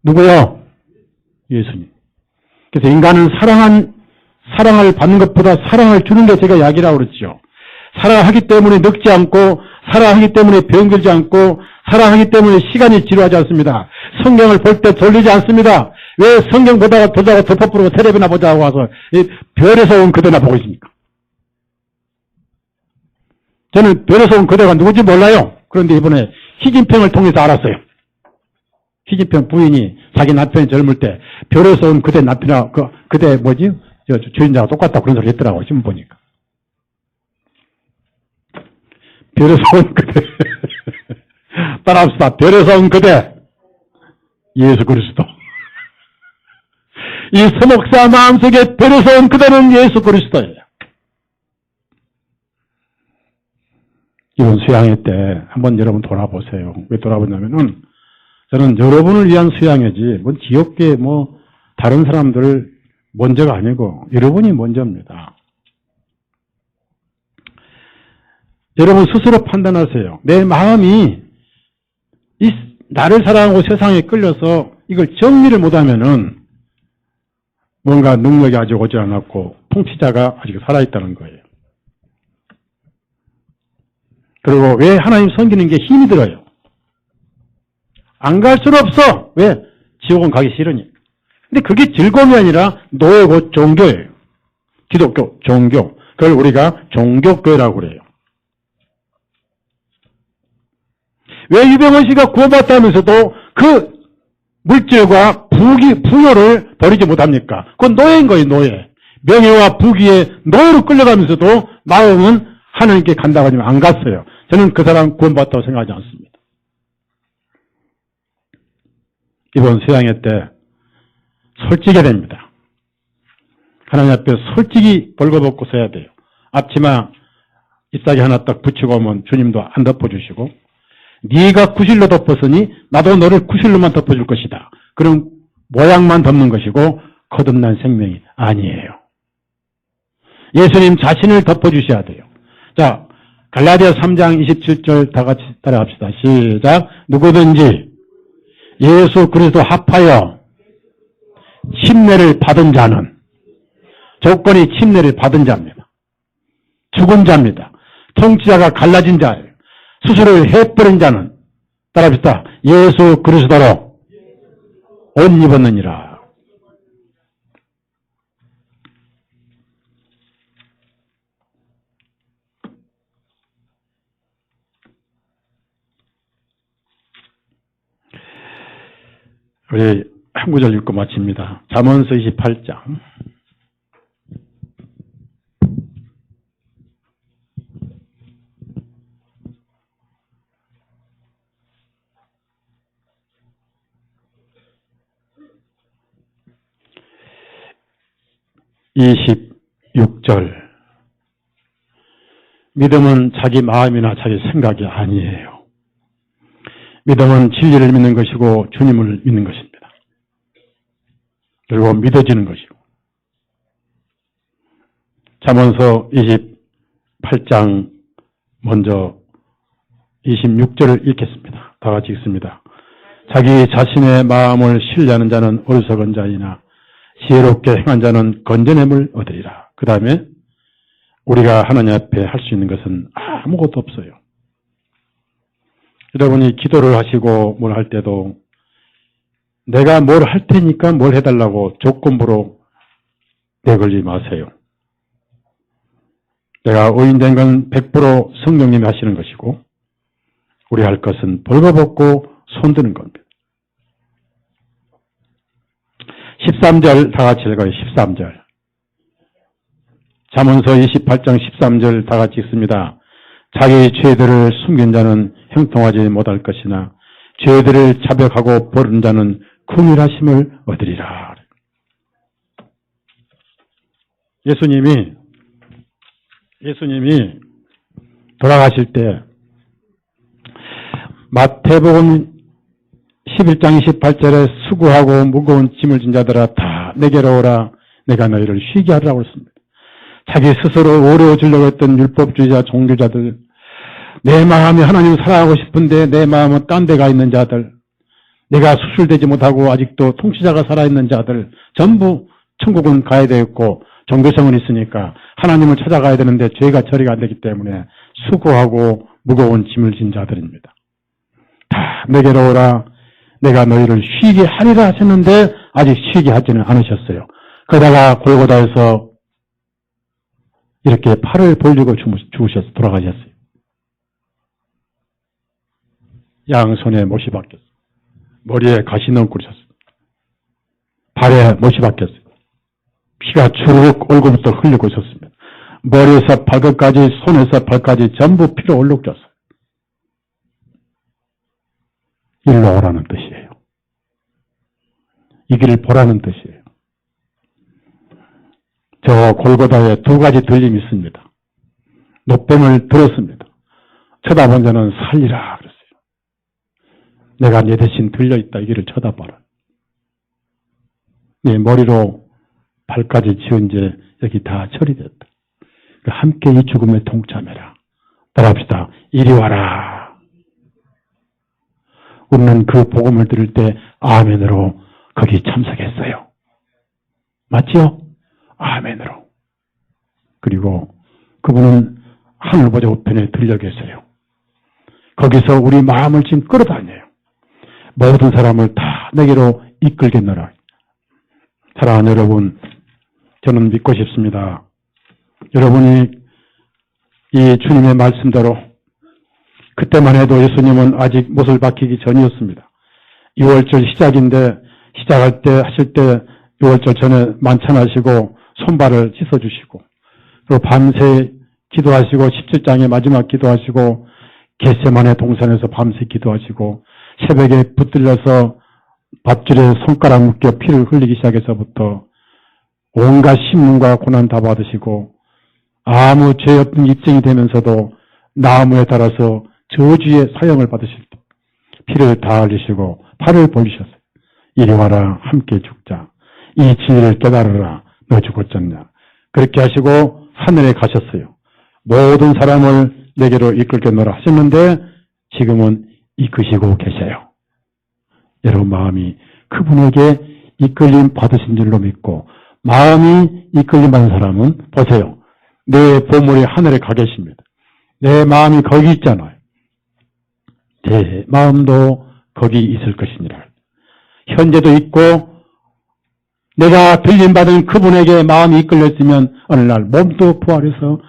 누구요? 예수님. 그래서 인간은 사랑을 받는 것보다 사랑을 주는 게 제가 약이라고 그랬죠. 사랑하기 때문에 늙지 않고, 사랑하기 때문에 병들지 않고, 사랑하기 때문에 시간이 지루하지 않습니다. 성경을 볼 때 졸리지 않습니다. 왜 성경 보다가 덮어 부르고 텔레비나 보자고 와서 별에서 온 그대나 보고 있습니까? 저는 별에서 온 그대가 누군지 몰라요. 그런데 이번에 시진핑을 통해서 알았어요. 시진핑 부인이 자기 남편이 젊을 때 별에서 온 그대 남편이랑 그대 주인장하고 똑같다고 그런 소리 했더라고, 신문 보니까. 별에서 온 그대. 따라합시다. 별에서 온 그대. 예수 그리스도. 이 서목사 마음속에 별에서 온 그대는 예수 그리스도예요. 이번 수양회 때 한번 여러분 돌아보세요. 왜 돌아보냐면은 저는 여러분을 위한 수양회지, 지역계 다른 사람들 먼저가 아니고 여러분이 먼저입니다. 여러분 스스로 판단하세요. 내 마음이 나를 사랑하고 세상에 끌려서 이걸 정리를 못하면은 뭔가 능력이 아직 오지 않았고 통치자가 아직 살아있다는 거예요. 그리고 왜 하나님 섬기는 게 힘이 들어요? 안 갈 수는 없어. 왜? 지옥은 가기 싫으니까. 근데 그게 즐거움이 아니라 노예고 종교예요. 기독교, 종교. 그걸 우리가 종교교회라고 그래요. 왜 유병헌 씨가 구원받다면서도 그 물질과 부여를 버리지 못합니까? 그건 노예인 거예요, 노예. 명예와 부귀에 노예로 끌려가면서도 마음은 하나님께 간다고 하지만 안 갔어요. 저는 그 사람 구원받다고 생각하지 않습니다. 이번 수양회 때 솔직해야 됩니다. 하나님 앞에 솔직히 벌거벗고 서야 돼요. 앞치마 잎사귀 하나 딱 붙이고 오면 주님도 안 덮어주시고, 네가 구실로 덮었으니 나도 너를 구실로만 덮어줄 것이다. 그런 모양만 덮는 것이고 거듭난 생명이 아니에요. 예수님 자신을 덮어주셔야 돼요. 자, 갈라디아 3장 27절 다 같이 따라합시다. 시작. 누구든지 예수 그리스도 합하여 침례를 받은 자는, 조건이 침례를 받은 자입니다. 죽은 자입니다. 통치자가 갈라진 자예요. 수술을 해버린 자는, 따라합시다. 예수 그리스도로 옷 입었느니라. 우리 한 구절 읽고 마칩니다. 잠언서 28장. (26절) 믿음은 자기 마음이나 자기 생각이 아니에요. 믿음은 진리를 믿는 것이고 주님을 믿는 것입니다. 그리고 믿어지는 것이고. 잠언서 28장 먼저 26절을 읽겠습니다. 다 같이 읽습니다. 자기 자신의 마음을 신뢰하는 자는 어리석은 자이나 지혜롭게 행한 자는 건전함을 얻으리라. 그 다음에 우리가 하나님 앞에 할 수 있는 것은 아무것도 없어요. 여러분이 기도를 하시고 뭘 할 때도 내가 뭘 할 테니까 뭘 해달라고 조건부로 내걸지 마세요. 내가 의인된 건 100% 성령님이 하시는 것이고 우리 할 것은 벌거벗고 손드는 겁니다. 13절 다 같이 읽어요. 13절. 잠언서 28장 13절 다 같이 읽습니다. 자기 죄들을 숨긴 자는 형통하지 못할 것이나 죄들을 자백하고 버린 자는 긍휼하심을 얻으리라. 예수님이 돌아가실 때 마태복음 11장 28절에 수고하고 무거운 짐을 진 자들아 다 내게로 오라 내가 너희를 쉬게 하라고 했습니다. 자기 스스로 어려워지려고 했던 율법주의자 종교자들, 내 마음이 하나님을 사랑하고 싶은데 내 마음은 딴 데 가 있는 자들, 내가 수술되지 못하고 아직도 통치자가 살아있는 자들 전부 천국은 가야 되겠고 종교성은 있으니까 하나님을 찾아가야 되는데 죄가 처리가 안 되기 때문에 수고하고 무거운 짐을 진 자들입니다. 다 내게로 오라 내가 너희를 쉬게 하리라 하셨는데 아직 쉬게 하지는 않으셨어요. 그러다가 골고다에서 이렇게 팔을 벌리고 죽으셔서 돌아가셨어요. 양손에 못이 박혔어요. 머리에 가시 넝굴이셨어요. 발에 못이 박혔어요. 피가 주르륵 얼굴부터 흘리고 있었습니다. 머리에서 발끝까지 손에서 발까지 전부 피로 얼룩졌어요. 일로 오라는 뜻이에요. 이 길을 보라는 뜻이에요. 저 골고다에 두 가지 들림이 있습니다. 노뱀을 들었습니다. 쳐다본 자는 살리라 그랬어요. 내가 네 대신 들려있다. 이 길을 쳐다봐라. 네 머리로 발까지 지은 죄 여기 다 처리됐다. 함께 이 죽음에 동참해라. 따라합시다. 이리 와라. 우리는 그 복음을 들을 때 아멘으로 거기 참석했어요. 맞지요? 아멘으로. 그리고 그분은 하늘보좌 우편에 들려 계세요. 거기서 우리 마음을 지금 끌어다녀요. 모든 사람을 다 내게로 이끌겠노라. 사랑하는 여러분, 저는 믿고 싶습니다. 여러분이 이 주님의 말씀대로 그때만 해도 예수님은 아직 못을 박히기 전이었습니다. 6월절 시작인데 시작할 때 하실 때 6월절 전에 만찬하시고 손발을 씻어주시고 그리고 밤새 기도하시고 17장의 마지막 기도하시고 겟세마네 동산에서 밤새 기도하시고 새벽에 붙들려서 밧줄에 손가락 묶여 피를 흘리기 시작해서부터 온갖 신문과 고난 다 받으시고 아무 죄 없는 입증이 되면서도 나무에 달아서 저주의 사형을 받으실 때 피를 다 흘리시고 팔을 벌리셨어요. 이리 와라 함께 죽자. 이 진리를 깨달으라. 너 죽었잖냐. 그렇게 하시고 하늘에 가셨어요. 모든 사람을 내게로 이끌겠노라 하셨는데 지금은 이끄시고 계세요. 여러분 마음이 그분에게 이끌림 받으신 줄로 믿고 마음이 이끌림 받은 사람은 보세요. 내 보물이 하늘에 가 계십니다. 내 마음이 거기 있잖아요. 내 마음도 거기 있을 것이니라. 현재도 있고 내가 들림받은 그분에게 마음이 이끌렸으면 어느 날 몸도 부활해서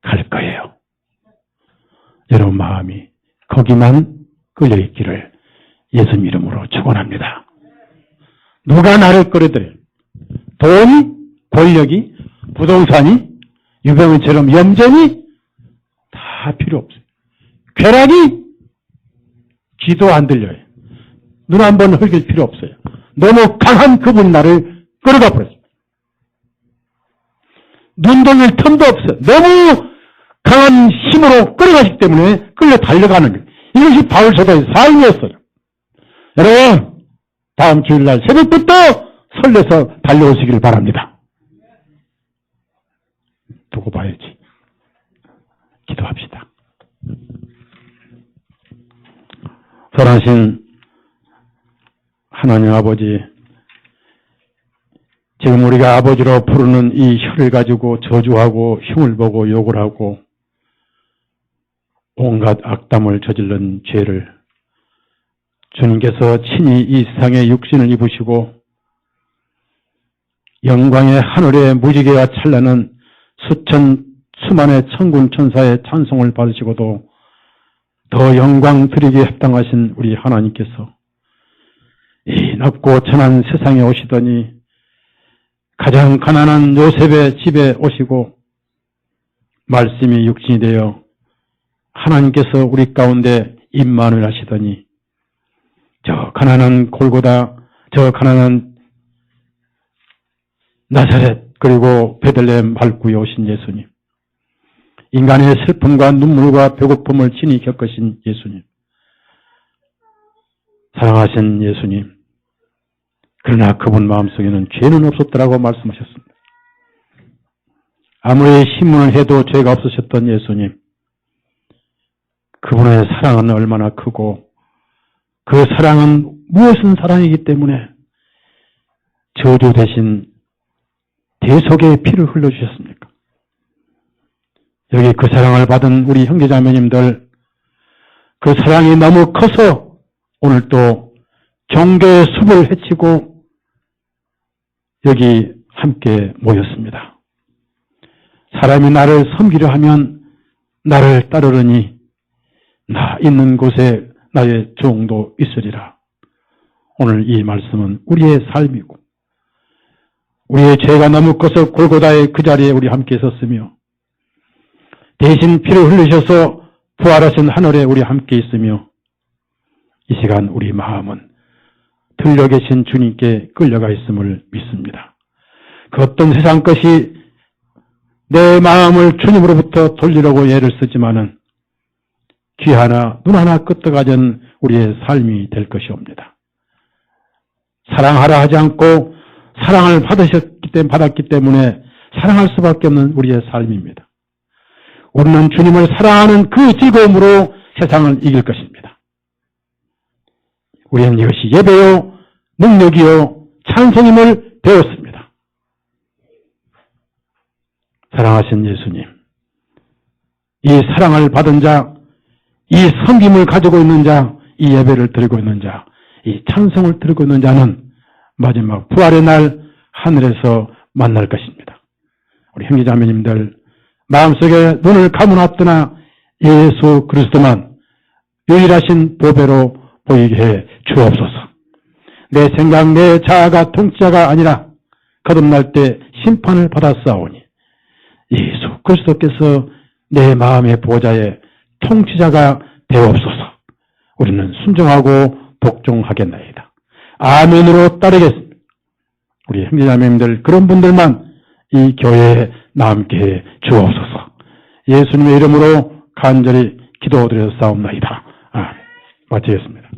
갈 거예요. 여러분 마음이 거기만 끌려있기를 예수님 이름으로 축원합니다. 누가 나를 끌어들여요? 돈이, 권력이, 부동산이, 유병은처럼 염전이 다 필요 없어요. 쾌락이 귀도 안 들려요. 눈 한 번 흘길 필요 없어요. 너무 강한 그분이 나를 끌어가 버렸어요. 눈 돌릴 틈도 없어요. 너무 강한 힘으로 끌어가시기 때문에 끌려 달려가는 거예요. 이것이 바울서도의 삶이었어요. 여러분, 다음 주일날 새벽부터 설레서 달려오시기를 바랍니다. 두고 봐야지. 기도합시다. 선하신 하나님 아버지, 지금 우리가 아버지로 부르는 이 혀를 가지고 저주하고 흉을 보고 욕을 하고 온갖 악담을 저지른 죄를 주님께서 친히 이 세상에 육신을 입으시고 영광의 하늘의 무지개와 찬란한 수만의 천군 천사의 찬송을 받으시고도 더 영광 드리기에 합당하신 우리 하나님께서 이 넓고 천한 세상에 오시더니 가장 가난한 요셉의 집에 오시고 말씀이 육신이 되어 하나님께서 우리 가운데 임만을 하시더니 저 가난한 골고다, 저 가난한 나사렛 그리고 베들레헴 발구에 오신 예수님, 인간의 슬픔과 눈물과 배고픔을 친히 겪으신 예수님, 사랑하신 예수님, 그러나 그분 마음속에는 죄는 없었더라고 말씀하셨습니다. 아무리 신문을 해도 죄가 없으셨던 예수님, 그분의 사랑은 얼마나 크고 그 사랑은 무엇은 사랑이기 때문에 저주 대신 대속의 피를 흘려주셨습니까? 여기 그 사랑을 받은 우리 형제자매님들, 그 사랑이 너무 커서 오늘 또 종교의 숲을 헤치고 여기 함께 모였습니다. 사람이 나를 섬기려 하면 나를 따르려니 나 있는 곳에 나의 종도 있으리라. 오늘 이 말씀은 우리의 삶이고 우리의 죄가 너무 커서 골고다의 그 자리에 우리 함께 섰으며 대신 피를 흘리셔서 부활하신 하늘에 우리 함께 있으며 이 시간 우리 마음은 들려 계신 주님께 끌려가 있음을 믿습니다. 그 어떤 세상 것이 내 마음을 주님으로부터 돌리려고 애를 쓰지만은 귀 하나 눈 하나 끄떡하는 우리의 삶이 될 것이옵니다. 사랑하라 하지 않고 사랑을 받았기 때문에 사랑할 수밖에 없는 우리의 삶입니다. 우리는 주님을 사랑하는 그 즐거움으로 세상을 이길 것입니다. 우리는 이것이 예배요 능력이요 찬송임을 배웠습니다. 사랑하신 예수님, 이 사랑을 받은 자, 이 섬김을 가지고 있는 자, 이 예배를 드리고 있는 자, 이 찬송을 드리고 있는 자는 마지막 부활의 날 하늘에서 만날 것입니다. 우리 형제자매님들 마음속에 눈을 감아놨더나 예수 그리스도만 유일하신 보배로 보이게 해 주옵소서. 내 생각 내 자아가 통치자가 아니라 거듭날 때 심판을 받았사오니 예수 그리스도께서 내 마음의 보좌에 통치자가 되옵소서. 우리는 순종하고 복종하겠나이다. 아멘으로 따르겠습니다. 우리 형제자매님들 그런 분들만 이 교회에 남게 해 주옵소서. 예수님의 이름으로 간절히 기도드려 싸움나이다. 마치겠습니다.